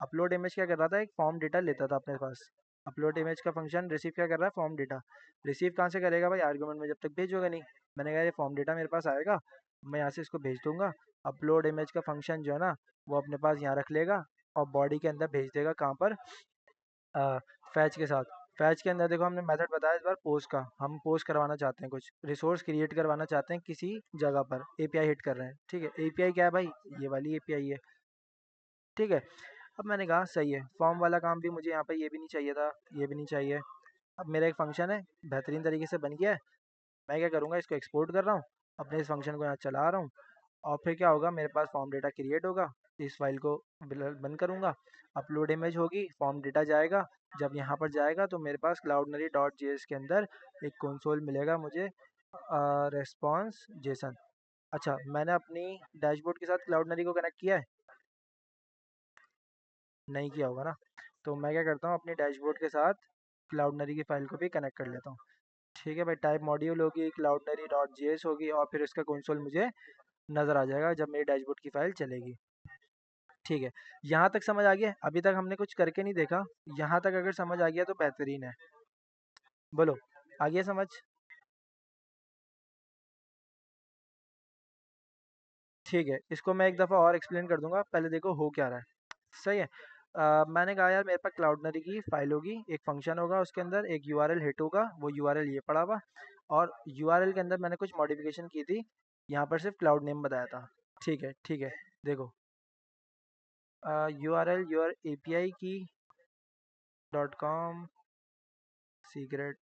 अपलोड इमेज क्या कर रहा था, एक फॉर्म डेटा लेता था अपने पास। अपलोड इमेज का फंक्शन रिसीव क्या कर रहा है, फॉर्म डेटा। रिसीव कहाँ से करेगा भाई, आर्गुमेंट में जब तक भेजोगे नहीं। मैंने कहा ये फॉर्म डेटा मेरे पास आएगा, मैं यहाँ से इसको भेज दूंगा। अपलोड इमेज का फंक्शन जो है ना वो अपने पास यहाँ रख लेगा और बॉडी के अंदर भेज देगा, कहाँ पर, फैच के साथ। फैच के अंदर देखो हमने मेथड बताया इस बार पोस्ट का। हम पोस्ट करवाना चाहते हैं, कुछ रिसोर्स क्रिएट करवाना चाहते हैं किसी जगह पर, एपीआई हिट कर रहे हैं, ठीक है। एपीआई क्या है भाई, ये वाली एपीआई है, ठीक है। अब मैंने कहा सही है, फॉर्म वाला काम भी मुझे यहाँ पे ये भी नहीं चाहिए था, ये भी नहीं चाहिए। अब मेरा एक फंक्शन है, बेहतरीन तरीके से बन गया है। मैं क्या करूँगा, इसको एक्सपोर्ट कर रहा हूँ, अपने इस फंक्शन को यहाँ चला रहा हूँ। और फिर क्या होगा, मेरे पास फॉर्म डेटा क्रिएट होगा। इस फाइल को बंद करूँगा, अपलोड इमेज होगी, फॉर्म डेटा जाएगा। जब यहाँ पर जाएगा तो मेरे पास क्लाउडनरी डॉट जेएस के अंदर एक कंसोल मिलेगा मुझे, रेस्पॉन्स जेसन। अच्छा, मैंने अपनी डैशबोर्ड के साथ क्लाउडनरी को कनेक्ट किया है, नहीं किया होगा ना। तो मैं क्या करता हूँ, अपनी डैशबोर्ड के साथ क्लाउडनरी की फ़ाइल को भी कनेक्ट कर लेता हूँ। ठीक है भाई, टाइप मॉड्यूल होगी, क्लाउडनरी डॉट जेएस होगी और फिर इसका कंसोल मुझे नज़र आ जाएगा जब मेरी डैशबोर्ड की फ़ाइल चलेगी। ठीक है, यहाँ तक समझ आ गया। अभी तक हमने कुछ करके नहीं देखा, यहाँ तक अगर समझ आ गया तो बेहतरीन है। बोलो, आ गया समझ। ठीक है, इसको मैं एक दफ़ा और एक्सप्लेन कर दूंगा, पहले देखो हो क्या रहा है, सही है। मैंने कहा यार मेरे पास क्लाउडनरी की फाइल होगी, एक फंक्शन होगा, उसके अंदर एक यूआरएल हिट होगा, वो यूआरएल ये पड़ा हुआ। और यूआरएल के अंदर मैंने कुछ मॉडिफिकेशन की थी, यहाँ पर सिर्फ क्लाउड नेम बताया था। ठीक है, ठीक है। देखो, यूआरएल योर एपीआई की .com सीक्रेट,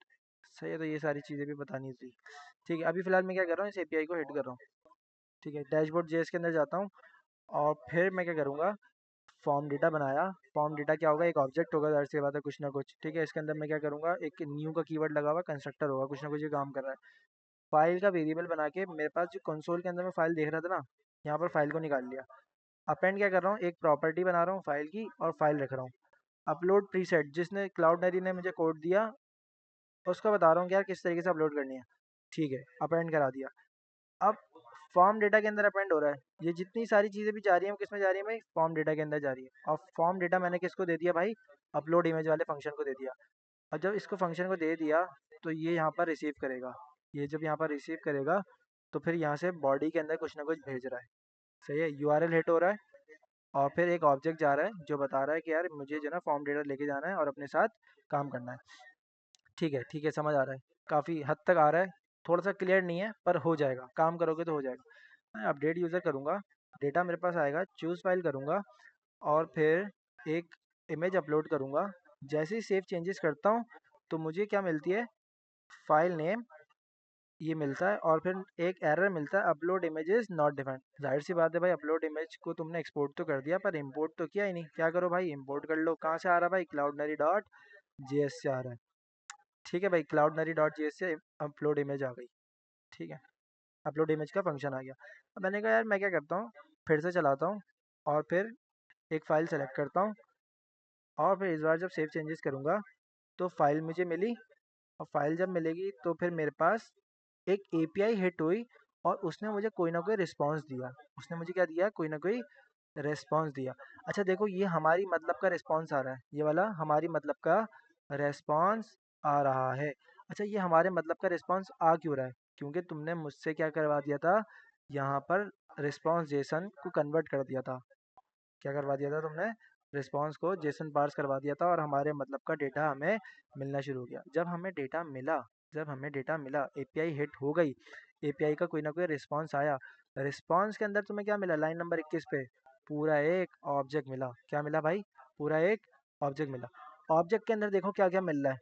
सही है। तो ये सारी चीज़ें भी बतानी थी, ठीक है। अभी फ़िलहाल मैं क्या कर रहा हूँ, इस एपीआई को हिट कर रहा हूँ, ठीक है। डैशबोर्ड जेएस के अंदर जाता हूँ और फिर मैं क्या करूँगा, फॉर्म डेटा बनाया। फॉर्म डेटा क्या होगा, एक ऑब्जेक्ट होगा, ज़ाहिर सी बात है, कुछ ना कुछ, ठीक है। इसके अंदर मैं क्या करूँगा, एक न्यू का कीवर्ड लगा हुआ कंस्ट्रक्टर होगा, कुछ ना कुछ ये काम कर रहा है। फाइल का वेरिएबल बना के मेरे पास जो कंसोल के अंदर मैं फाइल देख रहा था ना, यहाँ पर फाइल को निकाल लिया। अपेंड क्या कर रहा हूँ, एक प्रॉपर्टी बना रहा हूँ फाइल की और फाइल रख रहा हूँ। अपलोड प्रीसेट, जिसने क्लाउडनरी ने मुझे कोड दिया उसका बता रहा हूँ कि यार किस तरीके से अपलोड करनी है, ठीक है। अपेंड करा दिया। अब फॉर्म डेटा के अंदर अपेंड हो रहा है, ये जितनी सारी चीज़ें भी जा रही हैं वो किस में जा रही है भाई, फॉर्म डेटा के अंदर जा रही है। और फॉर्म डेटा मैंने किसको दे दिया भाई, अपलोड इमेज वाले फंक्शन को दे दिया। और जब इसको फंक्शन को दे दिया तो ये यहाँ पर रिसीव करेगा। ये जब यहाँ पर रिसीव करेगा तो फिर यहाँ से बॉडी के अंदर कुछ ना कुछ भेज रहा है, सही है। यूआरएल हिट हो रहा है और फिर एक ऑब्जेक्ट जा रहा है जो बता रहा है कि यार मुझे जो है ना फॉर्म डेटा लेके जाना है और अपने साथ काम करना है। ठीक है, ठीक है, समझ आ रहा है, काफ़ी हद तक आ रहा है। थोड़ा सा क्लियर नहीं है पर हो जाएगा, काम करोगे तो हो जाएगा। मैं अपडेट यूज़र करूँगा, डेटा मेरे पास आएगा, चूज़ फाइल करूँगा और फिर एक इमेज अपलोड करूँगा। जैसे ही सेव चेंजेस करता हूँ तो मुझे क्या मिलती है, फाइल नेम ये मिलता है और फिर एक एरर मिलता है, अपलोड इमेजेस नॉट डिफाइंड। जाहिर सी बात है भाई, अपलोड इमेज को तुमने एक्सपोर्ट तो कर दिया पर इंपोर्ट तो किया ही नहीं। क्या करो भाई, इंपोर्ट कर लो। कहाँ से आ रहा है भाई, क्लाउडनरी डॉट जेएस से आ रहा है। ठीक है भाई, क्लाउडनरी डॉट जेएस से अपलोड इमेज आ गई। ठीक है, अपलोड इमेज का फंक्शन आ गया। अब मैंने कहा यार मैं क्या करता हूँ, फिर से चलाता हूँ और फिर एक फ़ाइल सेलेक्ट करता हूँ और फिर इस बार जब सेव चेंजेस करूँगा तो फ़ाइल मुझे मिली। और फाइल जब मिलेगी तो फिर मेरे पास एक एपीआई हिट हुई और उसने मुझे कोई ना कोई रिस्पांस दिया। उसने मुझे क्या दिया, कोई ना कोई रिस्पांस दिया। अच्छा देखो, ये हमारी मतलब का रिस्पांस आ रहा है, ये वाला हमारी मतलब का रिस्पांस आ रहा है। अच्छा, ये हमारे मतलब का रिस्पांस आ क्यों रहा है, क्योंकि तुमने मुझसे क्या करवा दिया था, यहाँ पर रिस्पांस जेसन को कन्वर्ट कर दिया था। क्या करवा दिया था तुमने, रिस्पांस को जेसन पार्स करवा दिया था और हमारे मतलब का डेटा हमें मिलना शुरू हो गया। जब हमें डेटा मिला, एपीआई हिट हो गई, एपीआई का कोई ना कोई रिस्पांस आया। रिस्पांस के अंदर तुम्हें क्या मिला, लाइन नंबर 21 पे पूरा एक ऑब्जेक्ट मिला। क्या मिला भाई, पूरा एक ऑब्जेक्ट मिला। ऑब्जेक्ट के अंदर देखो क्या क्या मिल रहा है,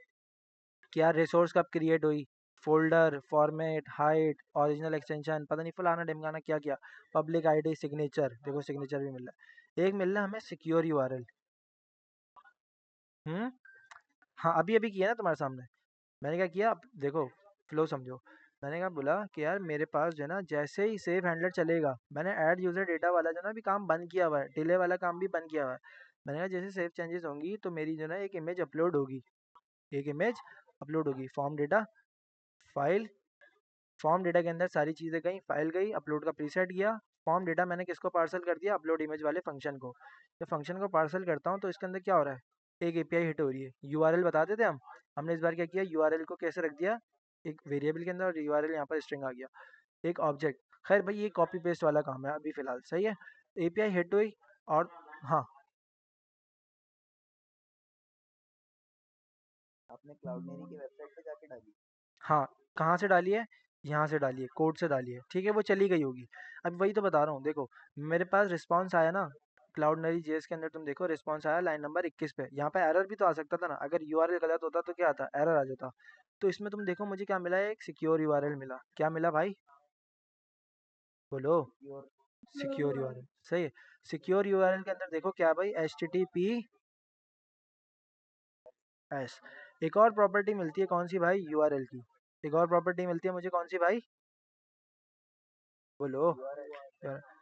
क्या रिसोर्स कब क्रिएट हुई, folder, format, height, original extension, पता नहीं फलाना ढिमकाना क्या क्या, पब्लिक आईडी, सिग्नेचर, देखो सिग्नेचर भी मिल रहा है। एक मिल रहा है हमें सिक्योर यूआरएल। हम्म, हाँ अभी अभी किया ना तुम्हारे सामने। मैंने क्या किया, अब देखो फ्लो समझो। मैंने क्या बोला कि यार मेरे पास जो है ना, जैसे ही सेव हैंडलर चलेगा, मैंने ऐड यूजर डेटा वाला जो है ना अभी काम बंद किया हुआ है, डिले वाला काम भी बंद किया हुआ है। मैंने कहा जैसे सेव चेंजेस होंगी तो मेरी जो है ना एक इमेज अपलोड होगी, एक इमेज अपलोड होगी। Form data, file, form data के अंदर सारी चीज़ें गई, फाइल गई, अपलोड का प्रीसेट गया। फॉर्म डेटा मैंने किसको पार्सल कर दिया, अपलोड इमेज वाले फंक्शन को। जब फंक्शन को पार्सल करता हूँ तो इसके अंदर क्या हो रहा है, एक एपीआई हिट हो रही है। यूआरएल बता देते हम, हमने इस बार क्या किया, यूआरएल को कैसे रख दिया, एक वेरिएबल के अंदर, और यूआरएल यहाँ पर स्ट्रिंग आ गया, एक ऑब्जेक्ट। खैर भाई ये कॉपी पेस्ट वाला काम है अभी फिलहाल, सही है। एपीआई हिट हुई और हाँ, आपने क्लाउडनेरी की वेबसाइट पे जाके डाली? हाँ, कहाँ से डाली है? यहाँ से डाली है, कोड से डाली है। ठीक है, वो चली गई होगी। अब वही तो बता रहा हूँ, देखो मेरे पास रिस्पॉन्स आया ना, क्लाउड नरी जेएस के अंदर तुम देखो रिस्पॉन्स आया लाइन नंबर 21 पे। यहाँ पे एरर भी तो आ सकता था ना, अगर यूआरएल गलत होता तो क्या आता, एरर आ जाता। तो इसमें तुम देखो मुझे क्या मिला है, एक सिक्योर यूआरएल मिला। क्या मिला भाई, बोलो। सिक्योर। सिक्योर यूआरएल, सही है। सिक्योर यूआरएल के अंदर देखो क्या भाई, H T T P S. एक और प्रॉपर्टी मिलती है कौन सी भाई, यूआरएल की। एक और प्रॉपर्टी मिलती है मुझे कौन सी भाई, बोलो।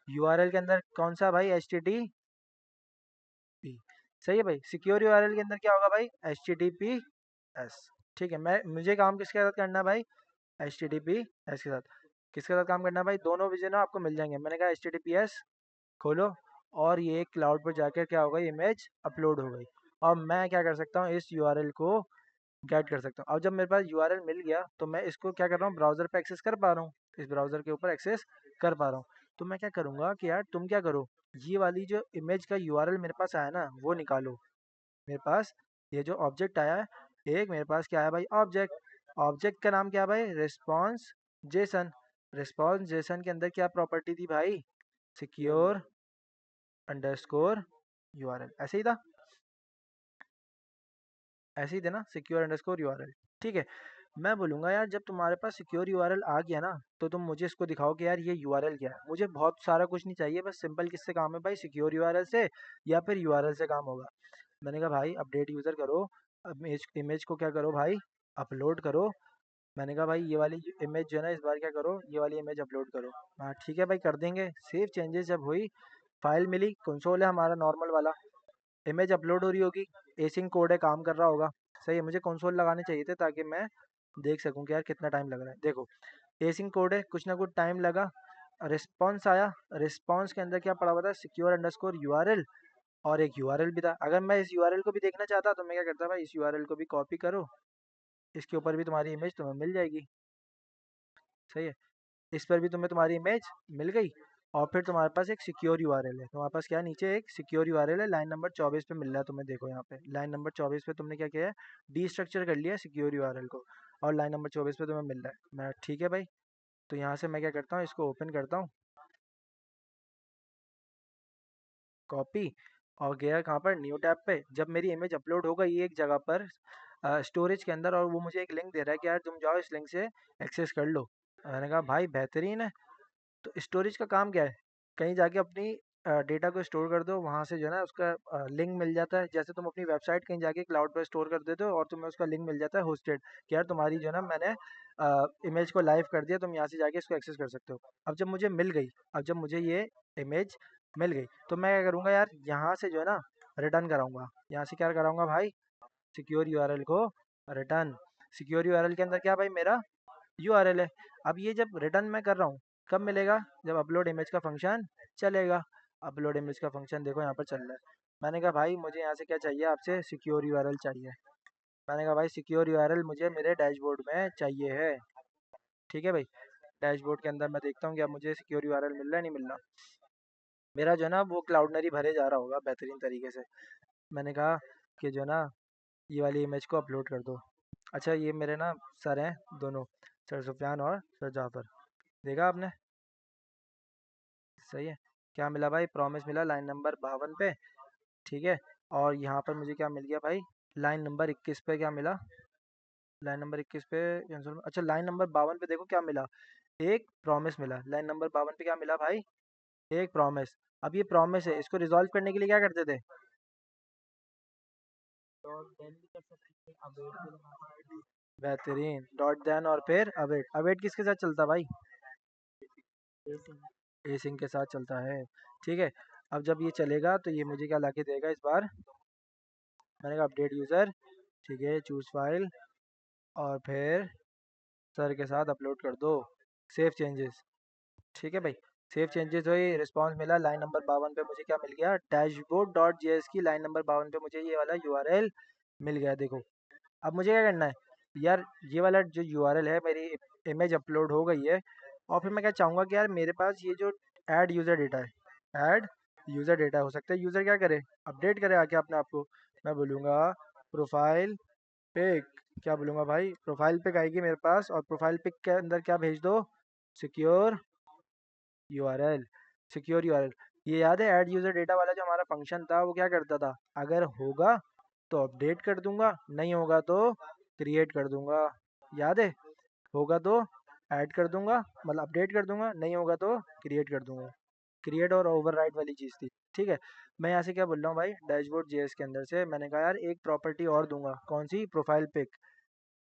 यूआरएल के अंदर कौन सा भाई, एच टी टी पी। सही है भाई, सिक्योर यूआरएल के अंदर क्या होगा भाई, H T T P S. ठीक है, मैं मुझे काम किसके साथ करना है भाई, H T T P S के साथ। किसके साथ काम करना है भाई, दोनों विजन आपको मिल जाएंगे। मैंने कहा H T T P S खोलो और ये क्लाउड पर जाकर क्या होगा, इमेज अपलोड हो गई। और मैं क्या कर सकता हूँ, इस यूआरएल को गेट कर सकता हूँ। अब जब मेरे पास यूआरएल मिल गया तो मैं इसको क्या कर रहा हूँ, ब्राउज़र पे एक्सेस कर पा रहा हूँ, इस ब्राउज़र के ऊपर एक्सेस कर पा रहा हूँ। तो मैं क्या करूँगा कि यार तुम क्या करो, ये वाली जो इमेज का यूआरएल मेरे पास आया ना वो निकालो। मेरे पास ये जो ऑब्जेक्ट आया है, एक मेरे पास क्या है भाई, ऑब्जेक्ट। ऑब्जेक्ट का नाम क्या है भाई, रिस्पॉन्स जेसन। रिस्पॉन्स जेसन के अंदर क्या प्रॉपर्टी थी भाई, secure secure URL. Underscore URL, ऐसे ही था, ऐसे ही थे ना, सिक्योर अंडरस्कोर यूआरएल। ठीक है, मैं बोलूँगा यार जब तुम्हारे पास सिक्योर यूआरएल आ गया ना, तो तुम मुझे इसको दिखाओ कि यार ये यूआरएल क्या है। मुझे बहुत सारा कुछ नहीं चाहिए, बस सिंपल किससे काम है भाई, सिक्योर यूआरएल से या फिर यूआरएल से काम होगा। मैंने कहा भाई अपडेट यूज़र करो, अब इमेज इमेज को क्या करो भाई, अपलोड करो। मैंने कहा भाई ये वाली इमेज जो है ना इस बार क्या करो, ये वाली इमेज अपलोड करो। हाँ ठीक है भाई, कर देंगे। सेव चेंजेस जब हुई, फाइल मिली, कंसोल है हमारा नॉर्मल वाला, इमेज अपलोड हो रही होगी, एसिंक कोड है, काम कर रहा होगा। सही है, मुझे कंसोल लगाने चाहिए थे ताकि मैं देख सकूं कि यार कितना टाइम लग रहा है। देखो एसिंक कोड है, कुछ ना कुछ टाइम लगा, रिस्पॉन्स आया। रिस्पॉन्स के अंदर क्या पड़ा हुआ था, सिक्योर अंडरस्कोर यूआरएल, और एक यूआरएल भी था। अगर मैं इस यूआरएल को भी देखना चाहता तो मैं क्या करता भाई, इस यूआरएल को भी कॉपी करो, इसके ऊपर भी तुम्हारी इमेज तुम्हें मिल जाएगी। सही है, इस पर भी तुम्हें तुम्हारी इमेज मिल गई। और फिर तुम्हारे पास एक सिक्योर यूआरएल है, तुम्हारे पास क्या है, नीचे एक सिक्योर यूआरएल है, लाइन नंबर 24 पे मिल रहा है तुम्हें। देखो यहाँ पे लाइन नंबर 24 पे तुमने क्या किया है, डी स्ट्रक्चर कर लिया सिक्योर यूआरएल को, और लाइन नंबर 24 पे तुम्हें मिल रहा है। मैं ठीक है भाई, तो यहाँ से मैं क्या करता हूँ, इसको ओपन करता हूँ, कॉपी, और गया कहाँ पर, न्यू टैब पे। जब मेरी इमेज अपलोड हो गई एक जगह पर स्टोरेज के अंदर, और वो मुझे एक लिंक दे रहा है कि यार तुम जाओ इस लिंक से एक्सेस कर लो। मैंने कहा भाई बेहतरीन है। तो स्टोरेज का काम क्या है, कहीं जाके अपनी डेटा को स्टोर कर दो, वहाँ से जो है ना उसका लिंक मिल जाता है। जैसे तुम अपनी वेबसाइट कहीं जाके क्लाउड पर स्टोर कर देते हो और तुम्हें उसका लिंक मिल जाता है होस्टेड, कि यार तुम्हारी जो है ना मैंने इमेज को लाइव कर दिया, तुम यहाँ से जाके इसको एक्सेस कर सकते हो। अब जब मुझे मिल गई, अब जब मुझे ये इमेज मिल गई, तो मैं क्या करूँगा यार, यहाँ से जो है ना रिटर्न कराऊंगा। यहाँ से क्या कराऊंगा भाई, सिक्योर यूआरएल को रिटर्न। सिक्योर यूआरएल के अंदर क्या भाई, मेरा यूआरएल है। अब ये जब रिटर्न मैं कर रहा हूँ, कब मिलेगा, जब अपलोड इमेज का फंक्शन चलेगा। अपलोड इमेज का फंक्शन देखो यहाँ पर चल रहा है। मैंने कहा भाई मुझे यहाँ से क्या चाहिए, आपसे सिक्योर यूआरएल चाहिए। मैंने कहा भाई सिक्योर यूआरएल मुझे मेरे डैशबोर्ड में चाहिए है। ठीक है भाई, डैशबोर्ड के अंदर मैं देखता हूँ कि अब मुझे सिक्योर यूआरएल मिल रहा है नहीं मिल रहा। मेरा जो है ना वो क्लाउडनरी भरे जा रहा होगा बेहतरीन तरीके से। मैंने कहा कि जो है ना ये वाली इमेज को अपलोड कर दो। अच्छा ये मेरे ना सर हैं दोनों, सर सुफियान और सर जाफर, देखा आपने, सही है। क्या मिला भाई, प्रॉमिस मिला लाइन नंबर 52 पे। ठीक है, और यहाँ पर मुझे क्या मिल गया भाई, लाइन नंबर 21 पे क्या मिला, लाइन नंबर 21 पे अच्छा लाइन नंबर 52 पे देखो क्या मिला, एक प्रॉमिस मिला। लाइन नंबर 52 पे क्या मिला भाई, एक प्रॉमिस। अब ये प्रॉमिस है, इसको रिजॉल्व करने के लिए क्या करते थे, डॉट देन भी कर सकते हैं, अवेट भी लगाना है। बेहतरीन, डॉट देन और फिर अवेट। अवेट किसके साथ चलता भाई, बेसिक एसिंग के साथ चलता है। ठीक है, अब जब ये चलेगा तो ये मुझे क्या लाके देगा इस बार। मैंने कहा अपडेट यूज़र, ठीक है, चूज़ फाइल, और फिर सर के साथ अपलोड कर दो, सेव चेंजेस। ठीक है भाई, सेव चेंजेस हुई, रिस्पांस मिला लाइन नंबर 52 पे, मुझे क्या मिल गया, डैशबोर्ड डॉट जेएस की लाइन नंबर 52 पे मुझे ये वाला यूआरएल मिल गया। देखो अब मुझे क्या करना है यार, ये वाला जो यूआरएल है, मेरी इमेज अपलोड हो गई है, और फिर मैं क्या चाहूँगा कि यार मेरे पास ये जो ऐड यूज़र डेटा है, ऐड यूज़र डेटा, हो सकता है यूज़र क्या करे, अपडेट करे आके अपने आप को। मैं बोलूँगा प्रोफाइल पिक, क्या बोलूँगा भाई, प्रोफाइल पिक आएगी मेरे पास, और प्रोफाइल पिक के अंदर क्या भेज दो, सिक्योर यूआरएल। सिक्योर यूआरएल, ये याद है ऐड यूज़र डेटा वाला जो हमारा फंक्शन था, वो क्या करता था, अगर होगा तो अपडेट कर दूंगा, नहीं होगा तो क्रिएट कर दूंगा। याद है, होगा तो ऐड कर दूंगा, मतलब अपडेट कर दूंगा, नहीं होगा तो क्रिएट कर दूंगा। क्रिएट और ओवरराइट वाली चीज़ थी। ठीक है, मैं यहाँ से क्या बोल रहा हूँ भाई, डैशबोर्ड जेएस के अंदर से मैंने कहा यार एक प्रॉपर्टी और दूंगा, कौन सी, प्रोफाइल पिक।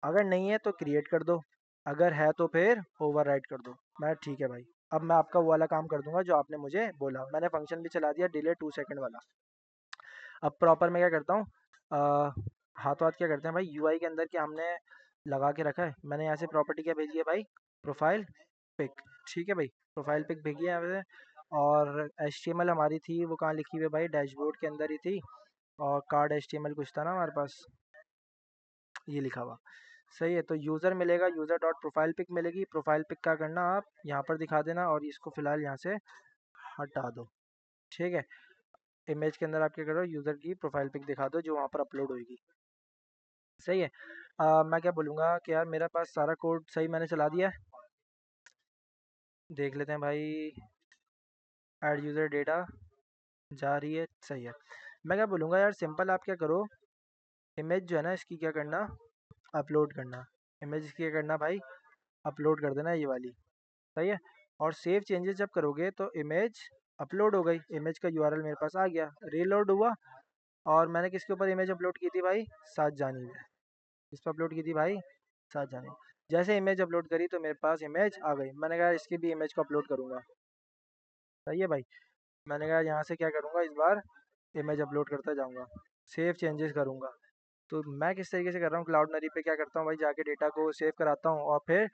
अगर नहीं है तो क्रिएट कर दो, अगर है तो फिर ओवरराइट कर दो। मैं ठीक है भाई, अब मैं आपका वो वाला काम कर दूंगा जो आपने मुझे बोला। मैंने फंक्शन भी चला दिया डिले 2 सेकंड वाला। अब प्रॉपर मैं क्या करता हूँ, हाथों हाथ क्या करते हैं भाई, यूआई के अंदर क्या हमने लगा के रखा है, मैंने यहाँ से प्रॉपर्टी क्या भेजी है भाई, प्रोफाइल पिक। ठीक है भाई, प्रोफाइल पिक भेजी है यहाँ पे। और एच हमारी थी वो कहाँ लिखी हुई है भाई, डैशबोर्ड के अंदर ही थी, और कार्ड एच कुछ था ना हमारे पास, ये लिखा हुआ। सही है, तो यूज़र मिलेगा, यूज़र डॉट प्रोफाइल पिक मिलेगी। प्रोफाइल पिक का करना आप यहाँ पर दिखा देना, और इसको फिलहाल यहाँ से हटा दो। ठीक है, इमेज के अंदर आप क्या करो, यूज़र की प्रोफाइल पिक दिखा दो जो वहाँ पर अपलोड होगी। सही है, मैं क्या बोलूँगा कि यार मेरे पास सारा कोड सही मैंने चला दिया है। देख लेते हैं भाई, ऐड यूज़र डेटा जा रही है, सही है। मैं क्या बोलूँगा यार, सिंपल आप क्या करो, इमेज जो है ना इसकी क्या करना, अपलोड करना। इमेज इसकी क्या करना भाई, अपलोड कर देना ये वाली। सही है, और सेव चेंजेस जब करोगे तो इमेज अपलोड हो गई, इमेज का यूआरएल मेरे पास आ गया, रीलोड हुआ। और मैंने किसके ऊपर इमेज अपलोड की थी भाई, साथ जानी में, किस पर अपलोड की थी भाई, साथ जानी में। जैसे इमेज अपलोड करी तो मेरे पास इमेज आ गई, मैंने कहा इसकी भी इमेज को अपलोड करूँगा। सही है भाई, मैंने कहा यहाँ से क्या करूँगा इस बार, इमेज अपलोड करता जाऊँगा, सेव चेंजेस करूँगा। तो मैं किस तरीके से कर रहा हूँ, क्लाउड नरी पे क्या करता हूँ भाई, जाके डेटा को सेव कराता हूँ, और फिर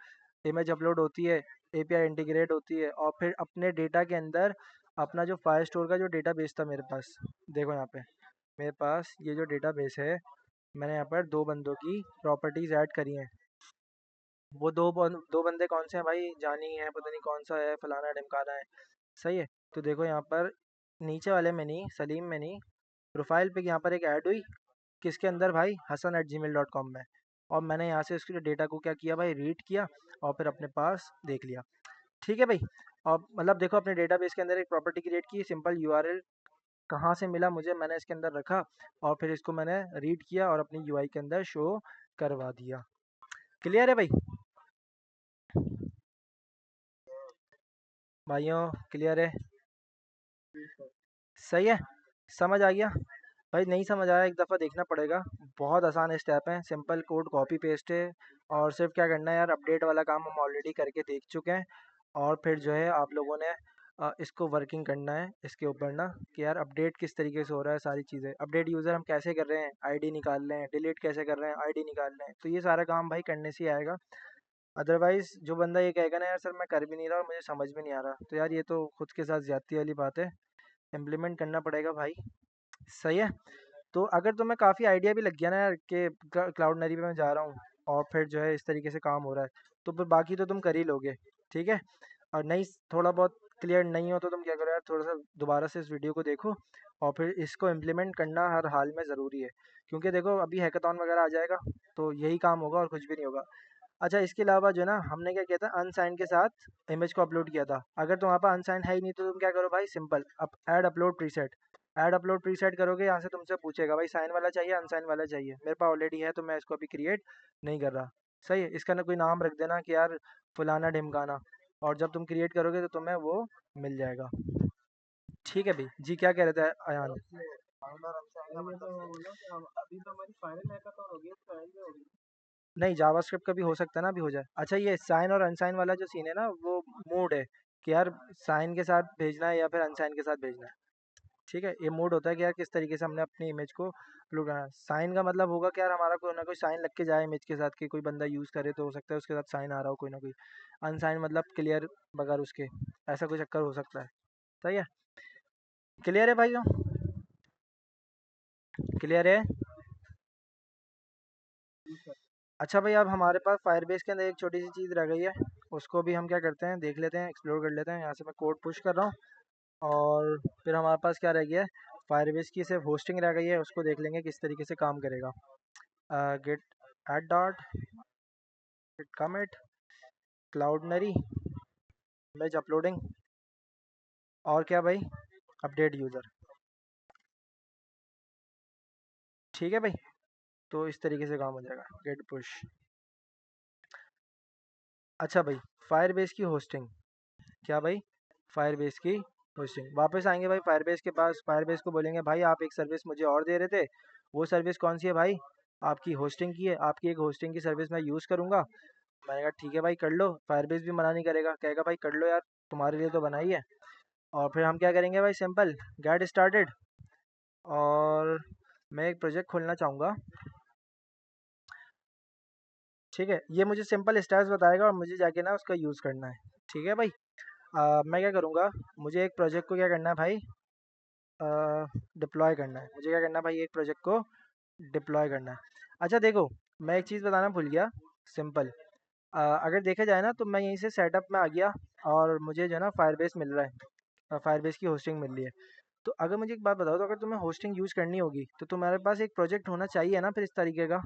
इमेज अपलोड होती है, एपीआई इंटीग्रेट होती है, और फिर अपने डेटा के अंदर अपना जो फाइल स्टोर का जो डेटा बेस था मेरे पास, देखो यहाँ पे मेरे पास ये जो डेटा बेस है, मैंने यहाँ पर दो बंदों की प्रॉपर्टीज ऐड करी हैं। वो दो बंदे कौन से हैं भाई, जानी है, पता नहीं कौन सा है, फलाना ढिमकाना है। सही है, तो देखो यहाँ पर नीचे वाले में नहीं, सलीम में नहीं, प्रोफाइल पे यहाँ पर एक ऐड हुई, किसके अंदर भाई, hasan@gmail.com में। और मैंने यहाँ से उसके डेटा को क्या किया भाई, रीड किया, और फिर अपने पास देख लिया। ठीक है भाई, और मतलब देखो अपने डेटाबेस के अंदर एक प्रॉपर्टी क्रिएट की, सिंपल यूआरएल कहाँ से मिला मुझे, मैंने इसके अंदर रखा, और फिर इसको मैंने रीड किया और अपनी यूआई के अंदर शो करवा दिया। क्लियर है भाई। भाइयों क्लियर है? जी सर। सही है, समझ आ गया? भाई नहीं समझ आया एक दफ़ा देखना पड़ेगा। बहुत आसान स्टेप है, सिंपल कोड कॉपी पेस्ट है। और सिर्फ क्या करना है यार, अपडेट वाला काम हम ऑलरेडी करके देख चुके हैं। और फिर जो है आप लोगों ने इसको वर्किंग करना है इसके ऊपर ना, कि यार अपडेट किस तरीके से हो रहा है, सारी चीज़ें अपडेट यूज़र हम कैसे कर रहे हैं, आईडी निकाल रहे हैं, डिलीट कैसे कर रहे हैं, आईडी निकाल रहे हैं, तो ये सारा काम भाई करने से ही आएगा। अदरवाइज़ जो बंदा ये कहेगा ना यार सर मैं कर भी नहीं रहा और मुझे समझ भी नहीं आ रहा, तो यार ये तो खुद के साथ ज़्यादती वाली बात है। इम्प्लीमेंट करना पड़ेगा भाई। सही है। तो अगर तुम्हें काफ़ी आइडिया भी लग गया ना यार कि क्लाउड नरी पे मैं जा रहा हूँ और फिर जो है इस तरीके से काम हो रहा है, तो फिर बाकी तो तुम कर ही लोगे। ठीक है। और नहीं, थोड़ा बहुत क्लियर नहीं हो तो तुम क्या करो यार, थोड़ा सा दोबारा से इस वीडियो को देखो और फिर इसको इम्प्लीमेंट करना हर हाल में ज़रूरी है। क्योंकि देखो अभी हैकाथॉन वगैरह आ जाएगा तो यही काम होगा और कुछ भी नहीं होगा। अच्छा, इसके अलावा जो है ना, हमने क्या किया था, अनसाइन के साथ इमेज को अपलोड किया था। अगर तुम्हारे पास अनसाइन है ही नहीं तो तुम क्या करो भाई, सिंपल अब add upload preset. Add upload preset करोगे, यहाँ से तुमसे पूछेगा भाई साइन वाला चाहिए अनसाइन वाला चाहिए। मेरे पास ऑलरेडी है तो मैं इसको अभी क्रिएट नहीं कर रहा। सही है, इसका ना कोई नाम रख देना कि यार फलाना ढिमकाना, और जब तुम क्रिएट करोगे तो तुम्हें वो मिल जाएगा। ठीक है भाई जी, क्या कह रहे थे सर अयान? उसमें फाइनल और अनसाइन का मतलब मैं बोल रहा हूँ कि हम अभी तो हमारी फाइनल हैकाथॉन होगी, अब ट्रायल में होगी। नहीं, जावास्क्रिप्ट का भी हो सकता है ना, भी हो जाए। अच्छा, ये साइन और अनसाइन वाला जो सीन है ना, वो मूड है कि यार साइन के साथ भेजना है या फिर अनसाइन के साथ भेजना है। ठीक है, ये मूड होता है कि यार किस तरीके से हमने अपनी इमेज को अपलोड करना है। साइन का मतलब होगा कि यार हमारा कोई ना कोई साइन लग के जाए इमेज के साथ, कि कोई बंदा यूज़ करे तो हो सकता है उसके साथ साइन आ रहा हो कोई ना कोई। अनसाइन मतलब क्लियर बगैर उसके, ऐसा कोई चक्कर हो सकता है। सही है, क्लियर है भाइयों? क्लियर है? जी सर। अच्छा भाई, अब हमारे पास फायरबेस के अंदर एक छोटी सी चीज़ रह गई है, उसको भी हम क्या करते हैं देख लेते हैं, एक्सप्लोर कर लेते हैं। यहाँ से मैं कोड पुश कर रहा हूँ और फिर हमारे पास क्या रह गया है, फायरबेस की सिर्फ होस्टिंग रह गई है, उसको देख लेंगे किस तरीके से काम करेगा। Git add dot git commit Cloudinary image uploading, और क्या भाई, अपडेट यूज़र। ठीक है भाई, तो इस तरीके से काम हो जाएगा, गेट पुश। अच्छा भाई, फायरबेस की होस्टिंग, क्या भाई, फायरबेस की होस्टिंग वापस आएंगे भाई फायरबेस के पास, फायरबेस को बोलेंगे भाई आप एक सर्विस मुझे और दे रहे थे, वो सर्विस कौन सी है भाई? आपकी होस्टिंग की है, आपकी एक होस्टिंग की सर्विस मैं यूज़ करूँगा। मैंने कहा ठीक है भाई कर लो, फायरबेस भी मना नहीं करेगा, कहेगा भाई कर लो यार, तुम्हारे लिए तो बनाई है। और फिर हम क्या करेंगे भाई, सिंपल गेट स्टार्टेड, और मैं एक प्रोजेक्ट खोलना चाहूँगा। ठीक है, ये मुझे सिंपल स्टेप्स बताएगा और मुझे जाके ना उसका यूज़ करना है। ठीक है भाई। मैं क्या करूँगा, मुझे एक प्रोजेक्ट को क्या करना है भाई, डिप्लॉय करना है। मुझे क्या करना है भाई, एक प्रोजेक्ट को डिप्लॉय करना है। अच्छा देखो, मैं एक चीज़ बताना भूल गया, सिंपल अगर देखा जाए ना तो मैं यहीं से सेटअप में आ गया और मुझे जो है ना फायरबेस मिल रहा है, फायरबेस की होस्टिंग मिल रही है। तो अगर मुझे एक बात बताओ, तो अगर तुम्हें होस्टिंग यूज़ करनी होगी तो तुम्हारे पास एक प्रोजेक्ट होना चाहिए ना फिर इस तरीके का।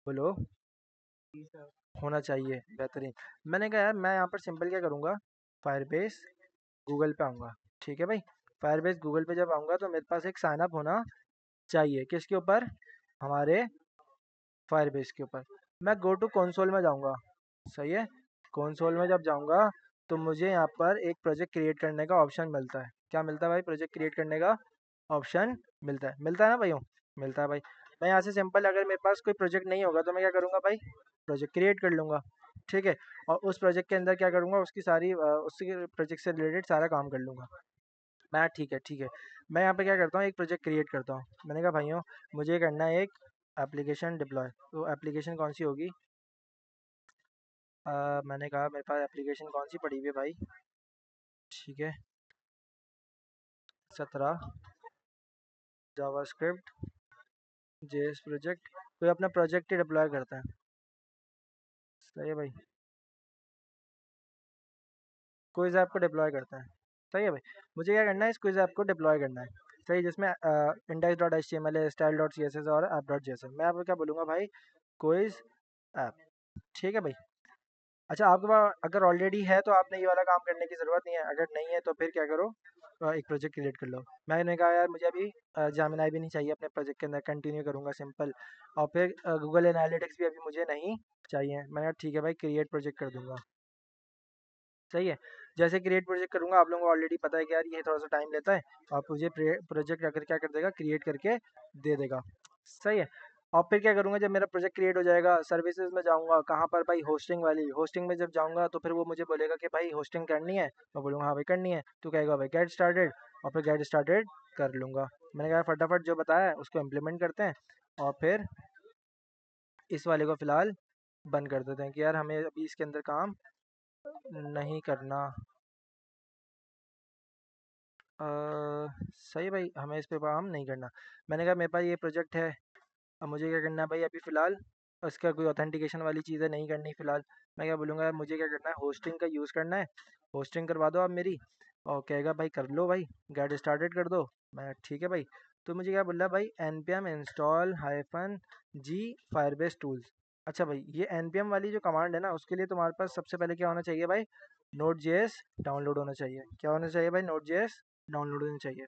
बोलो। जी सर। होना चाहिए, बेहतरीन। मैंने कहा यार मैं यहाँ पर सिंपल क्या करूँगा, फायरबेस गूगल पे आऊँगा। ठीक है भाई, फायरबेस गूगल पे जब आऊँगा तो मेरे पास एक साइन अप होना चाहिए, किसके ऊपर, हमारे फायरबेस के ऊपर। मैं गो टू कंसोल में जाऊँगा। सही है, कंसोल में जब जाऊँगा तो मुझे यहाँ पर एक प्रोजेक्ट क्रिएट करने का ऑप्शन मिलता है। क्या मिलता है भाई, प्रोजेक्ट क्रिएट करने का ऑप्शन मिलता है ना भाइयों? मिलता है भाई। मैं यहाँ से सिंपल, अगर मेरे पास कोई प्रोजेक्ट नहीं होगा तो मैं क्या करूँगा भाई, प्रोजेक्ट क्रिएट कर लूँगा। ठीक है, और उस प्रोजेक्ट के अंदर क्या करूँगा, उसकी सारी उसी प्रोजेक्ट से रिलेटेड सारा काम कर लूँगा मैं। ठीक है ठीक है, मैं यहाँ पे क्या करता हूँ, एक प्रोजेक्ट क्रिएट करता हूँ। मैंने कहा भाइयों मुझे करना है एक एप्लीकेशन डिप्लॉय, तो एप्लीकेशन कौन सी होगी? मैंने कहा मेरे पास एप्लीकेशन कौन सी पड़ी हुई है भाई। ठीक है, 17 जावास्क्रिप्ट जेएस प्रोजेक्ट, कोई अपना प्रोजेक्ट ही डिप्लॉय करता है। सही है भाई, क्विज ऐप को डिप्लॉय करता है। सही है भाई, मुझे क्या करना है, इस क्विज ऐप को डिप्लॉय करना है। सही, जिसमें index dot H T M L है, style dot C S S और app dot G S S. मैं आपको क्या बोलूँगा भाई, क्विज ऐप। ठीक है भाई। अच्छा, आपके पास अगर ऑलरेडी है तो आपने ये वाला काम करने की ज़रूरत नहीं है, अगर नहीं है तो फिर क्या करो, एक प्रोजेक्ट क्रिएट कर लो। मैंने कहा यार मुझे अभी जामिनाई भी नहीं चाहिए अपने प्रोजेक्ट के अंदर, कंटिन्यू करूँगा सिंपल। और फिर गूगल एनालिटिक्स भी अभी मुझे नहीं चाहिए। मैंने कहा ठीक है भाई, क्रिएट प्रोजेक्ट कर दूंगा। सही है। जैसे क्रिएट प्रोजेक्ट करूँगा, आप लोगों को ऑलरेडी पता है कि यार ये थोड़ा सा टाइम लेता है, और मुझे प्रोजेक्ट अगर क्या कर देगा, क्रिएट करके दे देगा। सही है। और फिर क्या करूँगा, जब मेरा प्रोजेक्ट क्रिएट हो जाएगा, सर्विसेज में जाऊँगा, कहाँ पर भाई, होस्टिंग वाली, होस्टिंग में जब जाऊँगा तो फिर वो मुझे बोलेगा कि भाई होस्टिंग करनी है, मैं बोलूँगा हाँ भाई करनी है, तो कहेगा भाई गेट स्टार्टेड, और फिर गेट स्टार्टेड कर लूँगा। मैंने कहा फटाफट जो बताया है उसको इम्प्लीमेंट करते हैं, और फिर इस वाले को फ़िलहाल बंद कर देते हैं कि यार हमें अभी इसके अंदर काम नहीं करना। अ, सही भाई, हमें इस पे काम नहीं करना। मैंने कहा मेरे पास ये प्रोजेक्ट है, अब मुझे क्या करना है भाई, अभी फ़िलहाल उसका कोई ऑथेंटिकेशन वाली चीज़ें नहीं करनी फ़िलहाल। मैं क्या बोलूँगा यार, मुझे क्या करना है, होस्टिंग का यूज़ करना है, होस्टिंग करवा दो आप मेरी। और कहेगा भाई कर लो भाई, गेट स्टार्टेड कर दो। मैं ठीक है भाई। तो मुझे क्या बोल रहा है भाई, npm इंस्टॉल हाइफन जी फायरबेस टूल्स। अच्छा भाई, ये npm वाली जो कमांड है ना, उसके लिए तुम्हारे पास सबसे पहले क्या होना चाहिए भाई, नोट जेएस डाउनलोड होना चाहिए। क्या होना चाहिए भाई, नोट जेएस डाउनलोड होना चाहिए।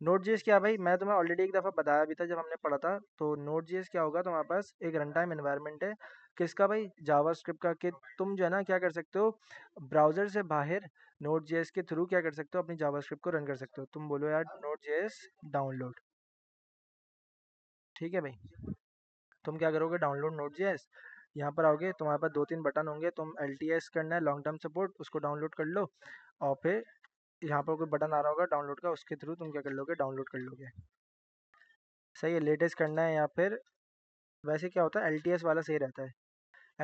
नोट जेएस क्या भाई, मैं तुम्हें ऑलरेडी एक दफ़ा बताया भी था जब हमने पढ़ा था। तो नोट जेएस क्या होगा, तुम्हारे पास एक रन टाइम एनवायरनमेंट है, किसका भाई, जावास्क्रिप्ट का। कि तुम जो है ना क्या कर सकते हो, ब्राउज़र से बाहर नोट जेएस के थ्रू क्या कर सकते हो, अपनी जावास्क्रिप्ट को रन कर सकते हो। तुम बोलो यार नोट जेएस डाउनलोड, ठीक है भाई। तुम क्या करोगे, डाउनलोड नोट जेएस, यहाँ पर आओगे, तुम्हारे पास दो तीन बटन होंगे, तुम LTS करना है, लॉन्ग टर्म सपोर्ट, उसको डाउनलोड कर लो। और फिर यहाँ पर कोई बटन आ रहा होगा डाउनलोड का, उसके थ्रू तुम क्या कर लोगे, डाउनलोड कर लोगे। सही है, लेटेस्ट करना है, या फिर वैसे क्या होता है, LTS वाला सही रहता है।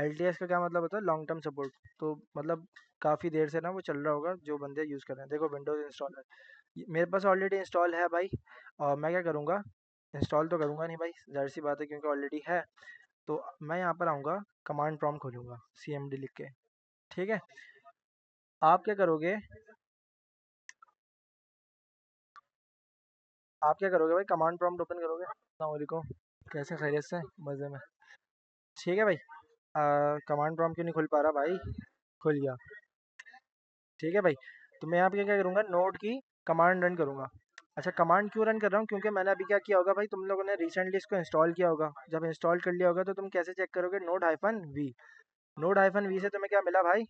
LTS का क्या मतलब होता है, लॉन्ग टर्म सपोर्ट। तो मतलब काफ़ी देर से ना वो चल रहा होगा जो बंदे यूज़ कर रहे हैं। देखो विंडोज़ इंस्टॉल है, मेरे पास ऑलरेडी इंस्टॉल है भाई। और मैं क्या करूँगा, इंस्टॉल तो करूँगा नहीं भाई, जाहिर सी बात है, क्योंकि ऑलरेडी है। तो मैं यहाँ पर आऊँगा, कमांड प्रॉम्प्ट खोलूँगा, CMD लिख के। ठीक है। आप क्या करोगे, आप क्या करोगे भाई, कमांड प्रॉम्प्ट ओपन करोगे। अस्सलाम वालेकुम, कैसे, खैरियत से, मज़े में। ठीक है भाई। कमांड प्रॉम्प्ट क्यों नहीं खुल पा रहा भाई, खुल गया। ठीक है भाई। तो मैं यहाँ पे क्या क्या करूँगा, नोड की कमांड रन करूँगा। अच्छा, कमांड क्यों रन कर रहा हूँ, क्योंकि मैंने अभी क्या किया होगा भाई, तुम लोगों ने रिसेंटली इसको इंस्टॉल किया होगा। जब इंस्टॉल कर लिया होगा तो तुम कैसे चेक करोगे, node hyphen v. Node hyphen v से तुम्हें क्या मिला भाई,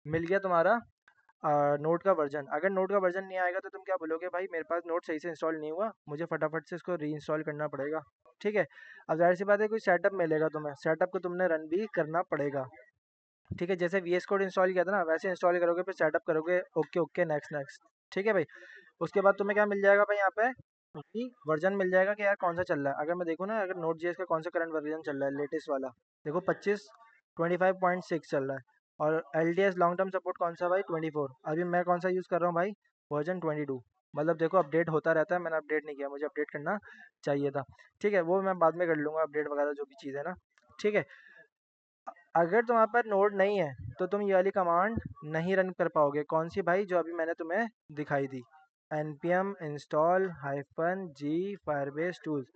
मिल गया तुम्हारा नोड का वर्जन। अगर नोड का वर्जन नहीं आएगा तो तुम क्या बोलोगे भाई, मेरे पास नोड सही से इंस्टॉल नहीं हुआ, मुझे फटाफट से इसको री इंस्टॉल करना पड़ेगा। ठीक है। अब जाहिर सी बात है, कोई सेटअप मिलेगा तुम्हें, सेटअप को तुमने रन भी करना पड़ेगा। ठीक है, जैसे VS कोड इंस्टॉल किया था ना, वैसे इंस्टॉल करोगे, फिर सेटअप करोगे, ओके ओके, नेक्स्ट नेक्स्ट। ठीक है भाई। उसके बाद तुम्हें क्या मिल जाएगा भाई, यहाँ पे कि वर्जन मिल जाएगा कि यार कौन सा चल रहा है। अगर मैं देखूँ ना, अगर नोट जेएस का कौन सा करंट वर्जन चल रहा है, लेटेस्ट वाला, देखो 25.6 चल रहा है। और LTS लॉन्ग टर्म सपोर्ट कौन सा भाई, 24। अभी मैं कौन सा यूज़ कर रहा हूँ भाई, वर्जन 22। मतलब देखो अपडेट होता रहता है, मैंने अपडेट नहीं किया, मुझे अपडेट करना चाहिए था। ठीक है, वो मैं बाद में कर लूँगा, अपडेट वगैरह जो भी चीज़ है ना। ठीक है। अगर तुम्हारे पास नोड नहीं है तो तुम ये वाली कमांड नहीं रन कर पाओगे। कौन सी भाई, जो अभी मैंने तुम्हें दिखाई दी, npm install हाइफन जी फायरबेस टूल्स।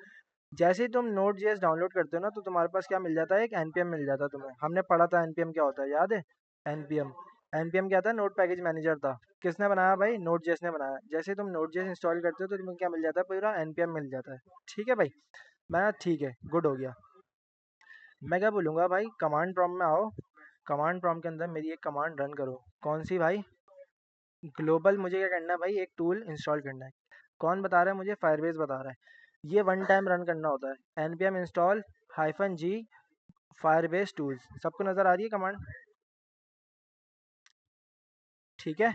जैसे ही तुम नोड जेएस डाउनलोड करते हो ना, तो तुम्हारे पास क्या मिल जाता है, एक npm मिल जाता है तुम्हें। हमने पढ़ा था npm क्या होता है, याद है। npm, npm क्या था, नोड पैकेज मैनेजर था। किसने बनाया भाई, नोड जेएस ने बनाया। जैसे ही तुम नोड जेएस इंस्टॉल करते हो तो तुम्हें क्या मिल जाता है, पूरा npm मिल जाता है। ठीक है भाई। मैं ठीक है, गुड हो गया। मैं क्या बोलूँगा भाई, कमांड प्रॉम्प्ट में आओ, कमांड प्रॉम्प्ट के अंदर मेरी एक कमांड रन करो। कौन सी भाई, ग्लोबल। मुझे क्या करना है भाई, एक टूल इंस्टॉल करना है। कौन बता रहा है मुझे, फायरबेस बता रहा है। ये वन टाइम रन करना होता है, npm इंस्टॉल हाइफन जी फायरबेस टूल्स। सबको नज़र आ रही है कमांड, ठीक है।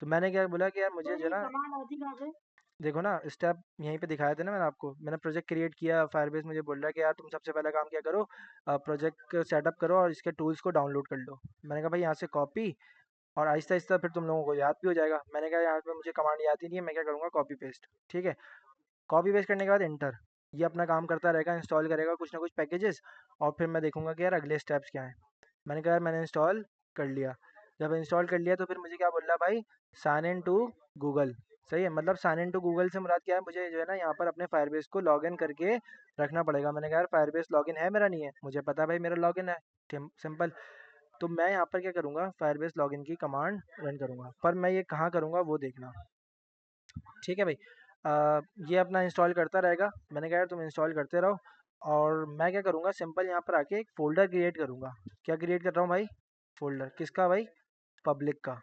तो मैंने क्या बोला कि यार मुझे जो है ना, देखो ना स्टेप यहीं पे दिखाए थे ना मैंने आपको। मैंने प्रोजेक्ट क्रिएट किया, फायरबेस मुझे बोल रहा है कि यार तुम सबसे पहला काम क्या करो, प्रोजेक्ट सेटअप करो और इसके टूल्स को डाउनलोड कर लो। मैंने कहा भाई यहाँ से कॉपी, और आहिस्ता आहिस्ता फिर तुम लोगों को याद भी हो जाएगा। मैंने कहा यहाँ पे मुझे कमांड याद ही नहीं है, मैं क्या करूँगा, कॉपी पेस्ट। ठीक है। कॉपी पेस्ट करने के बाद इंटर, ये अपना काम करता रहेगा, इंस्टॉल करेगा कुछ ना कुछ पैकेजेस। और फिर मैं देखूंगा कि यार अगले स्टेप्स क्या हैं। मैंने कहा यार मैंने इंस्टॉल कर लिया। जब इंस्टॉल कर लिया तो फिर मुझे क्या बोल रहा है भाई, साइन इन टू गूगल। सही है, मतलब साइन इन टू गूगल से मुराद क्या है, मुझे जो है ना यहाँ पर अपने फायरबेस को लॉगिन करके रखना पड़ेगा। मैंने कहा यार फायरबेस लॉगिन है मेरा, नहीं है, मुझे पता है भाई मेरा लॉगिन है, सिंपल। तो मैं यहाँ पर क्या करूँगा, फायरबेस लॉगिन की कमांड रन करूँगा, पर मैं ये कहाँ करूँगा वो देखना। ठीक है भाई। ये अपना इंस्टॉल करता रहेगा। मैंने कहा यार तुम इंस्टॉल करते रहो। और मैं क्या करूँगा, सिंपल यहाँ पर आके एक फ़ोल्डर क्रिएट करूँगा। क्या क्रिएट कर रहा हूँ भाई, फ़ोल्डर किसका भाई, पब्लिक का।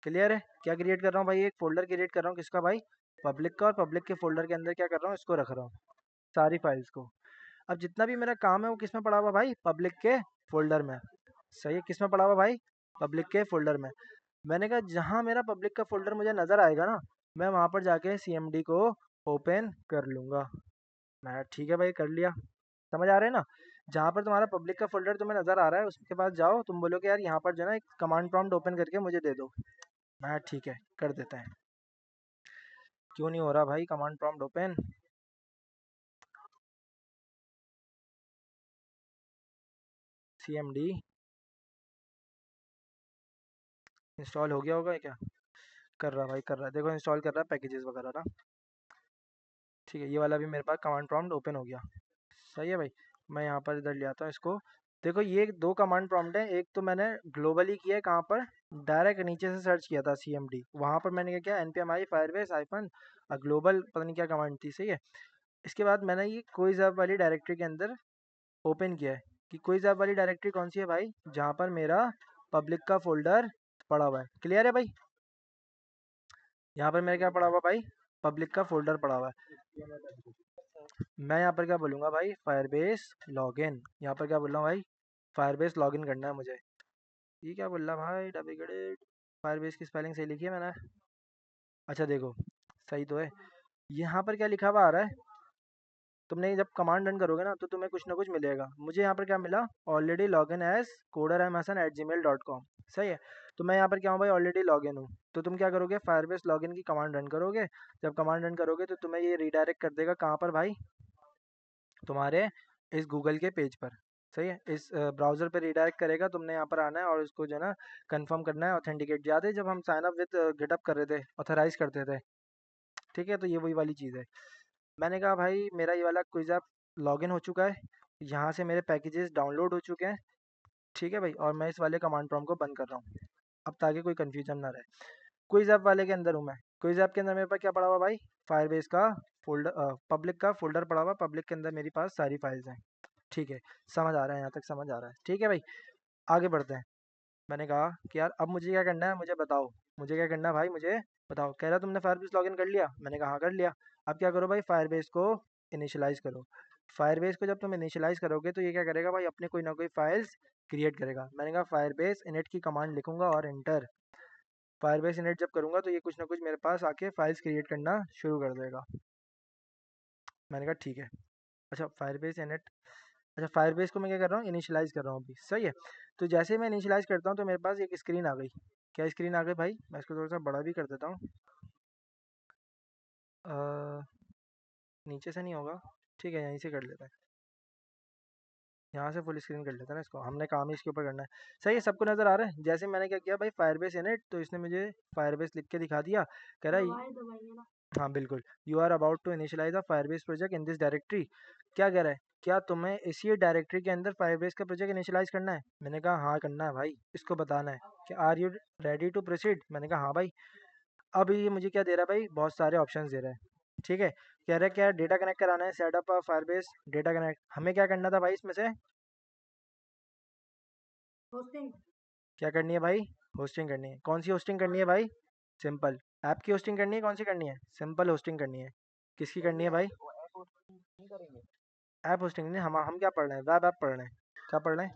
क्लियर है? क्या क्रिएट कर रहा हूँ भाई? एक फोल्डर क्रिएट कर रहा हूँ, किसका भाई? पब्लिक का। और पब्लिक के फोल्डर के अंदर क्या कर रहा हूँ? इसको रख रहा हूँ, सारी फाइल्स को। अब जितना भी मेरा काम है वो किस में पड़ा हुआ भाई? पब्लिक के फोल्डर में। सही है, किस में पड़ा हुआ भाई? पब्लिक के फोल्डर में। मैंने कहा जहाँ मेरा पब्लिक का फोल्डर मुझे नजर आएगा ना, मैं वहां पर जाके CMD को ओपन कर लूंगा। मैं ठीक है भाई, कर लिया। समझ आ रहा है ना? जहाँ पर तुम्हारा पब्लिक का फोल्डर तुम्हें नजर आ रहा है उसके पास जाओ, तुम बोलोगे यार यहाँ पर जो है ना एक कमांड प्रॉम्प्ट ओपन करके मुझे दे दो। मैं ठीक है, कर देता है। क्यों नहीं हो रहा भाई command prompt open? CMD install हो गया होगा क्या? कर रहा भाई, कर रहा है, देखो इंस्टॉल कर रहा है पैकेजेस वगैरह ना। ठीक है, ये वाला भी मेरे पास कमांड प्रॉम्प्ट ओपन हो गया। सही है भाई। मैं यहाँ पर इधर ले आता हूँ इसको। देखो ये दो कमांड प्रॉम्प्ट है, एक तो मैंने ग्लोबली किया है, कहाँ पर? डायरेक्ट नीचे से सर्च किया था CMD, वहाँ पर मैंने क्या किया, npmi फायरबेस हाइफन ग्लोबल पता नहीं क्या कमांड थी। सही है। इसके बाद मैंने ये क्विज ऐप वाली डायरेक्टरी के अंदर ओपन किया है कि क्विज ऐप वाली डायरेक्टरी कौन सी है भाई? जहाँ पर मेरा पब्लिक का फोल्डर पड़ा हुआ है। क्लियर है भाई? यहाँ पर मेरा क्या पड़ा हुआ भाई? पब्लिक का फोल्डर पड़ा हुआ है। मैं यहाँ पर क्या बोलूँगा भाई? Firebase login. यहाँ पर क्या बोल रहा हूँ भाई? फायरबेस लॉगिन करना है मुझे। ये क्या बोल रहा भाई? डुप्लीकेटेड। फायरबेस की स्पेलिंग सही लिखी है मैंने? अच्छा देखो, सही तो है। यहाँ पर क्या लिखा हुआ आ रहा है? तुमने जब कमांड रन करोगे ना तो तुम्हें कुछ ना कुछ मिलेगा। मुझे यहाँ पर क्या मिला? Already login as coderamazon@gmail.com। सही है। तो मैं यहाँ पर क्या हूँ भाई? ऑलरेडी लॉगिन हूँ। तो तुम क्या करोगे? फायरबेस लॉगिन की कमांड रन करोगे। जब कमांड रन करोगे तो तुम्हें ये रिडायरेक्ट कर देगा कहाँ पर भाई? तुम्हारे इस गूगल के पेज पर। सही है, इस ब्राउज़र पे रिडायरेक्ट करेगा। तुमने यहाँ पर आना है और उसको जो है ना कंफर्म करना है, ऑथेंटिकेट। याद है जब हम साइन अप विद गिटअप कर रहे थे, ऑथराइज करते थे? ठीक है, तो ये वही वाली चीज़ है। मैंने कहा भाई मेरा ये वाला क्विज ऐप लॉगिन हो चुका है, यहाँ से मेरे पैकेजेस डाउनलोड हो चुके हैं। ठीक है भाई, और मैं इस वाले कमांड प्रॉम्प्ट को बंद कर रहा हूँ अब, ताकि कोई कन्फ्यूजन ना रहे। क्विज ऐप वाले के अंदर हूँ मैं। क्विज ऐप के अंदर मेरे पास क्या पड़ा हुआ भाई? फायरबेस का फोल्डर, पब्लिक का फोल्डर पड़ा हुआ। पब्लिक के अंदर मेरे पास सारी फाइल्स हैं। ठीक है, समझ आ रहा है? यहाँ तक समझ आ रहा है? ठीक है भाई, आगे बढ़ते हैं। मैंने कहा कि यार अब मुझे क्या करना है, मुझे बताओ। मुझे क्या करना है भाई? मुझे बताओ। कह रहा तुमने फायरबेस लॉगिन कर लिया? मैंने कहा हाँ कर लिया। अब क्या करो भाई? फायरबेस को इनिशियलाइज करो। फायरबेस को जब तुम इनिशियलाइज करोगे तो ये क्या करेगा भाई? अपने कोई ना कोई फाइल्स क्रिएट करेगा। मैंने कहा फायरबेस इनिट की कमांड लिखूंगा और एंटर। फायरबेस इनिट जब करूंगा तो ये कुछ ना कुछ मेरे पास आके फाइल्स क्रिएट करना शुरू कर देगा। मैंने कहा ठीक है। अच्छा फायरबेस इनिट, अच्छा फायरबेस को मैं क्या कर रहा हूँ? इनिशियलाइज कर रहा हूँ अभी। सही है। तो जैसे ही मैं इनिशियलाइज करता हूँ तो मेरे पास एक स्क्रीन आ गई। क्या स्क्रीन आ गई भाई? मैं इसको थोड़ा सा बड़ा भी कर देता हूँ। अ, नीचे से नहीं होगा। ठीक है, यहीं से कर लेते हैं। यहाँ से फुल स्क्रीन कर लेते हैं ना इसको, हमने काम ही इसके ऊपर करना है। सही है, सबको नज़र आ रहा है? जैसे मैंने क्या किया भाई? फायरबेस इनिट, तो इसने मुझे फायरबेस लिख के दिखा दिया। कह रहा है हाँ बिल्कुल, you are about to initialise a Firebase project in this directory. क्या कह रहा है? क्या तुम्हें इसी डायरेक्टरी के अंदर फायरबेस का प्रोजेक्ट इनिशियलाइज करना है? मैंने कहा हाँ करना है भाई, इसको बताना है कि are you ready to proceed? मैंने कहा हाँ भाई। अब ये मुझे क्या दे रहा है भाई? बहुत सारे ऑप्शंस दे रहा है। ठीक है, कह रहा है क्या डेटा कनेक्ट कराना है, सेटअप फायरबेस डेटा कनेक्ट। हमें क्या करना था भाई इसमें से? होस्टिंग। क्या करनी है भाई? होस्टिंग करनी है। कौन सी होस्टिंग करनी है भाई? सिंपल। ऐप की होस्टिंग करनी है? कौन सी करनी है? सिंपल होस्टिंग करनी है। किसकी करनी है भाई? ऐप होस्टिंग नहीं, हम क्या पढ़ रहे हैं? वेब ऐप पढ़ रहे हैं। क्या पढ़ रहे हैं?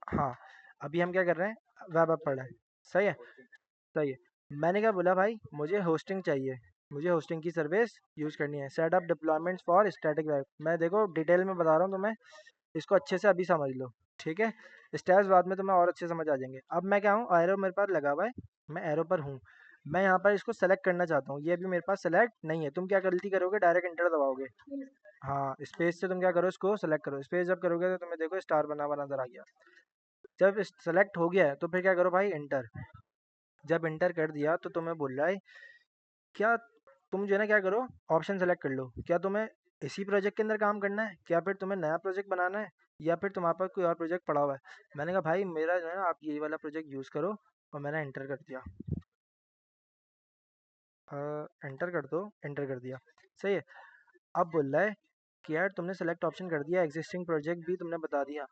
हाँ, अभी हम क्या कर रहे हैं? वेब ऐप पढ़ रहे हैं। सही है। सही है। मैंने क्या बोला भाई? मुझे होस्टिंग चाहिए। मुझे होस्टिंग की सर्विस यूज़ करनी है। Setup deployments for static web. मैं देखो डिटेल में बता रहा हूँ तुम्हें, इसको अच्छे से अभी समझ लो। ठीक है, स्टेप्स बाद में तुम्हें और अच्छे समझ आ जाएंगे। अब मैं क्या हूँ? एरो मेरे पास लगा हुआ है, मैं एरो पर हूँ। मैं यहाँ पर इसको सेलेक्ट करना चाहता हूँ, ये अभी मेरे पास सेलेक्ट नहीं है। तुम क्या गलती करोगे? डायरेक्ट इंटर दबाओगे। हाँ, स्पेस से तुम क्या करो? इसको सेलेक्ट करो। स्पेस जब करोगे तो तुम्हें देखो स्टार बना बना नजर आ गया। जब सेलेक्ट हो गया है तो फिर क्या करो भाई? इंटर। जब इंटर कर दिया तो तुम्हें बोल रहा है क्या, तुम जो है ना क्या करो? ऑप्शन सेलेक्ट कर लो। क्या तुम्हें इसी प्रोजेक्ट के अंदर काम करना है, क्या फिर तुम्हें नया प्रोजेक्ट बनाना है, या फिर तुम्हारे पास कोई और प्रोजेक्ट पड़ा हुआ है? मैंने कहा भाई मेरा जो है ना आप ये वाला प्रोजेक्ट यूज़ करो, और मैंने एंटर कर दिया। एंटर कर दो, एंटर कर दिया। सही है। अब बोल रहा है कि यार तुमने सेलेक्ट ऑप्शन कर दिया, एग्जिस्टिंग प्रोजेक्ट भी तुमने बता दिया।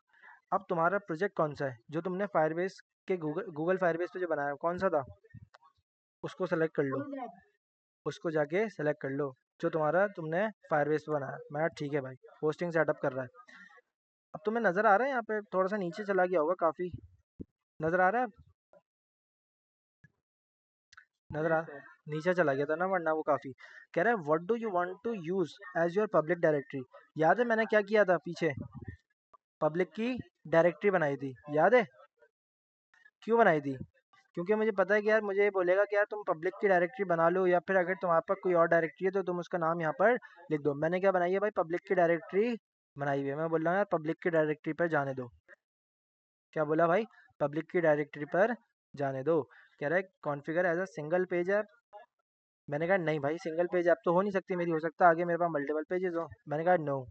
अब तुम्हारा प्रोजेक्ट कौन सा है जो तुमने फायरबेस के गूगल गूगल फायरबेस पे जो बनाया कौन सा था, उसको सेलेक्ट कर लो, उसको जाके सेलेक्ट कर लो जो तुम्हारा तुमने फायरबेस पे बनाया। मैं कहा, ठीक है भाई, होस्टिंग सेटअप कर रहा है। अब तुम्हें नज़र आ रहा है यहाँ पे, थोड़ा सा नीचे चला गया होगा काफ़ी, नज़र आ रहा है? नज़र आ नीचे चला गया था ना, वरना वो काफ़ी कह रहा है what do you want to use as your public directory. याद है मैंने क्या किया था पीछे, पब्लिक की डायरेक्टरी बनाई थी, याद है? क्यों बनाई थी? क्योंकि मुझे पता है कि यार मुझे ये बोलेगा कि यार तुम पब्लिक की डायरेक्टरी बना लो, या फिर अगर तुम्हारे पास कोई और डायरेक्टरी है तो तुम उसका नाम यहाँ पर लिख दो। मैंने क्या बनाई है भाई, पब्लिक की डायरेक्टरी बनाई हुई है। मैं बोल रहा हूँ यार पब्लिक की डायरेक्टरी पर जाने दो। क्या बोला भाई? पब्लिक की डायरेक्टरी पर जाने दो। कह रहा है configure as a single page app. मैंने कहा नहीं भाई, सिंगल पेज ऐप तो हो नहीं सकती मेरी, हो सकता है आगे मेरे पास मल्टीपल पेजेस हो। मैंने कहा नो।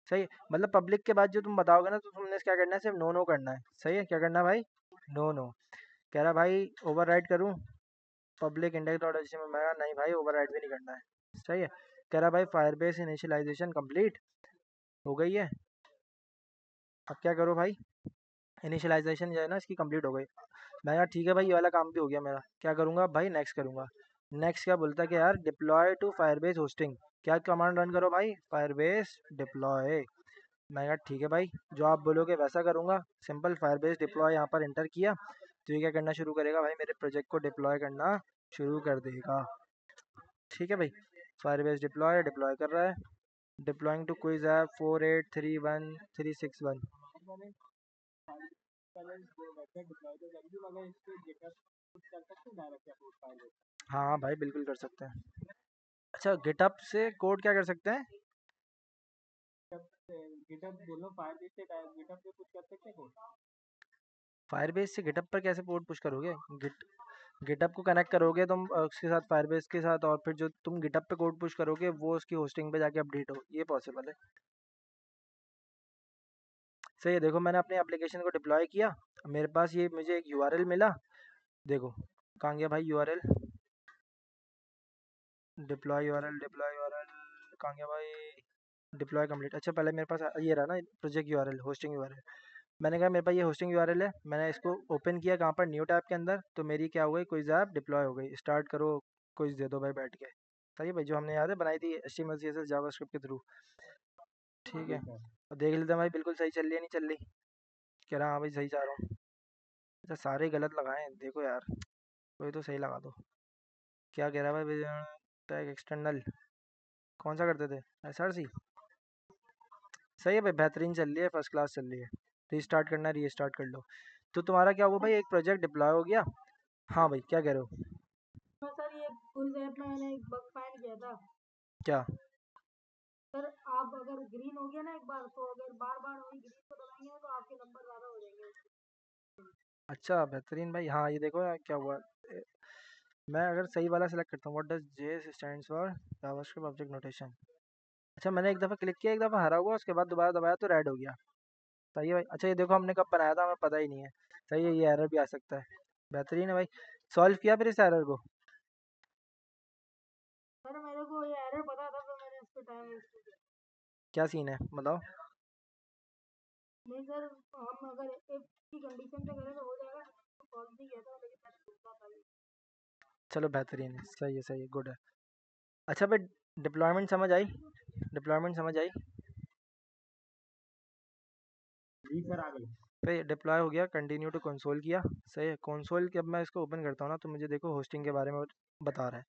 सही है? मतलब पब्लिक के बाद जो तुम बताओगे ना तो तुमने क्या करना है, सिर्फ नो नो करना है। सही है? क्या करना है भाई? No no. कह रहा भाई ओवर करूँ public index dot H T M L. मैं कहा नहीं भाई, ओवर भी नहीं करना है। सही है? कह रहा भाई फायरबेस इनिशियलाइजेशन कंप्लीट हो गई है, अब क्या करो भाई, इनिशियलाइजेशन जो है ना इसकी कंप्लीट हो गई। मैं कहा ठीक है भाई, ये वाला काम भी हो गया मेरा, क्या करूँगा अब भाई, नेक्स्ट करूँगा। नेक्स्ट क्या बोलता है कि यार डिप्लॉय टू फायरबेस होस्टिंग, क्या कमांड रन करो भाई, फायरबेस डिप्लॉय। मैं कहा ठीक है भाई, जो आप बोलोगे वैसा करूँगा। सिंपल फायरबेस डिप्लॉय यहाँ पर एंटर किया तो ये क्या करना शुरू करेगा भाई, मेरे प्रोजेक्ट को डिप्लॉय करना शुरू कर देगा। ठीक है भाई, फायरबेस डिप्लॉय डिप्लॉय कर रहा है, डिप्लॉइंग टू क्विज ऐप 4831361। मैंने पहले वो वेबसाइट डिप्लॉय तो कर दी, मगर इसके गिटहब कुछ कर सकते हैं डायरेक्ट अपलोड फाइल। हाँ भाई बिल्कुल कर सकते हैं। अच्छा, गिटअप से कोड क्या कर सकते हैं? गिटहब बोलो फायरबेस से गिटहब पे कुछ कर सकते हैं कोड। फायरबेस से गिटअप पर कैसे कोड पुश करोगे? गिटअप को कनेक्ट करोगे तुम उसके साथ, फायरबेस के साथ, और फिर जो तुम गिटअप पे कोड पुश करोगे वो उसकी होस्टिंग पे जाके अपडेट हो, ये पॉसिबल है। सही है, देखो मैंने अपने एप्लीकेशन को डिप्लॉय किया, मेरे पास ये मुझे एक यूआरएल मिला। देखो कहाँ गया भाई यूआरएल, डिप्लॉय यूआरएल कहाँ गया भाई, डिप्लॉय कंप्लीट। अच्छा पहले मेरे पास ये रहा ना प्रोजेक्ट यूआरएल, होस्टिंग यूआरएल। मैंने कहा मेरे पास ये होस्टिंग यूआरएल है, मैंने इसको ओपन किया कहाँ पर, न्यू टैब के अंदर, तो मेरी क्या हो गई, क्विज ऐप डिप्लॉय हो गई। स्टार्ट करो क्विज दे दो भाई बैठ के। सही है भाई, जो हमने याद है बनाई थी HTML CSS जावास्क्रिप्ट के थ्रू। ठीक है, अब देख लेते हैं भाई बिल्कुल सही चल रही है नहीं चल रही। कह रहा हाँ भाई सही जा रहा हूँ। अच्छा सारे गलत लगाए हैं, देखो यार कोई तो सही लगा दो। क्या कह रहा है भाई, टैग एक्सटर्नल कौन सा करते थे, SRC। सही है भाई, बेहतरीन चल रही है, फर्स्ट क्लास चल रही है। रीस्टार्ट करना है रीस्टार्ट कर लो। तो तुम्हारा क्या हुआ भाई, एक प्रोजेक्ट डिप्लॉय हो गया। हाँ भाई क्या कह रहे हो? तो सर ये उस ऐप में मैंने एक बग फाइंड किया था। क्या? सर आप अगर ग्रीन हो गया ना एक बार, तो अगर बार बार वही ग्रीन को दबाएंगे तो आपके नंबर ज़्यादा हो जाएंगे। अच्छा बेहतरीन भाई, हाँ ये देखो यार क्या हुआ। मैं अगर सही वाला सेलेक्ट करता हूँ, what does JS stands for, JavaScript object notation. अच्छा मैंने एक दफ़ा क्लिक किया, एक दफ़ा हरा हुआ, उसके बाद दोबारा दबाया तो रेड हो गया। सही है भाई, अच्छा ये देखो हमने कब बनाया था हमें पता ही नहीं है। सही है, ये एरर भी आ सकता है। बेहतरीन है भाई, सॉल्व किया फिर इस एरर को? सर मेरे को ये एरर पता था तो मैंने इस पे टाइम वेस्ट किया। क्या सीन है बताओ? नहीं सर, हम अगर इफ की कंडीशन पे करें तो हो जाएगा, तो सॉल्व भी किया था लेकिन मैंने सोचा था ये। चलो बेहतरीन है, सही है, गुड है। अच्छा भाई, डिप्लॉयमेंट समझ आई? डिप्लॉयमेंट समझ आई? जी सर आ गई। भाई डिप्लॉय हो गया, कंटिन्यू टू कंसोल किया। सही है, कंसोल के अब मैं इसको ओपन करता हूँ ना तो मुझे देखो होस्टिंग के बारे में बता रहा है।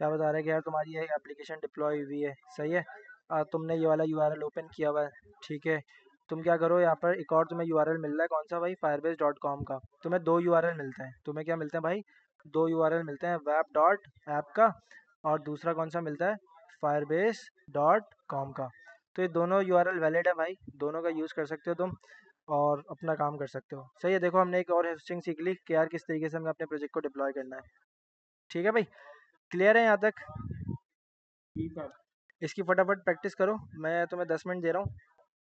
क्या बता रहा है कि यार तुम्हारी ये एप्लीकेशन डिप्लॉय हुई है। सही है, तुमने ये वाला यूआरएल ओपन किया हुआ है। ठीक है, तुम क्या करो यहाँ पर, एक और तुम्हें यूआरएल मिल रहा है, कौन सा भाई, firebase.com का। तुम्हें दो यूआरएल मिलते हैं, तुम्हें क्या मिलते हैं भाई, दो यूआरएल मिलते हैं, web डॉट ऐप का, और दूसरा कौन सा मिलता है, firebase.com का। तो ये दोनों यूआरएल वैलिड है भाई, दोनों का यूज़ कर सकते हो तुम और अपना काम कर सकते हो। सही है, देखो हमने एक और होस्टिंग सीख ली कि यार किस तरीके से हमें अपने प्रोजेक्ट को डिप्लॉय करना है। ठीक है भाई, क्लियर है यहाँ तक? जी सर। इसकी फटाफट प्रैक्टिस करो, मैं तुम्हें 10 मिनट दे रहा हूँ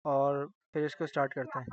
और फिर इसको स्टार्ट करते हैं।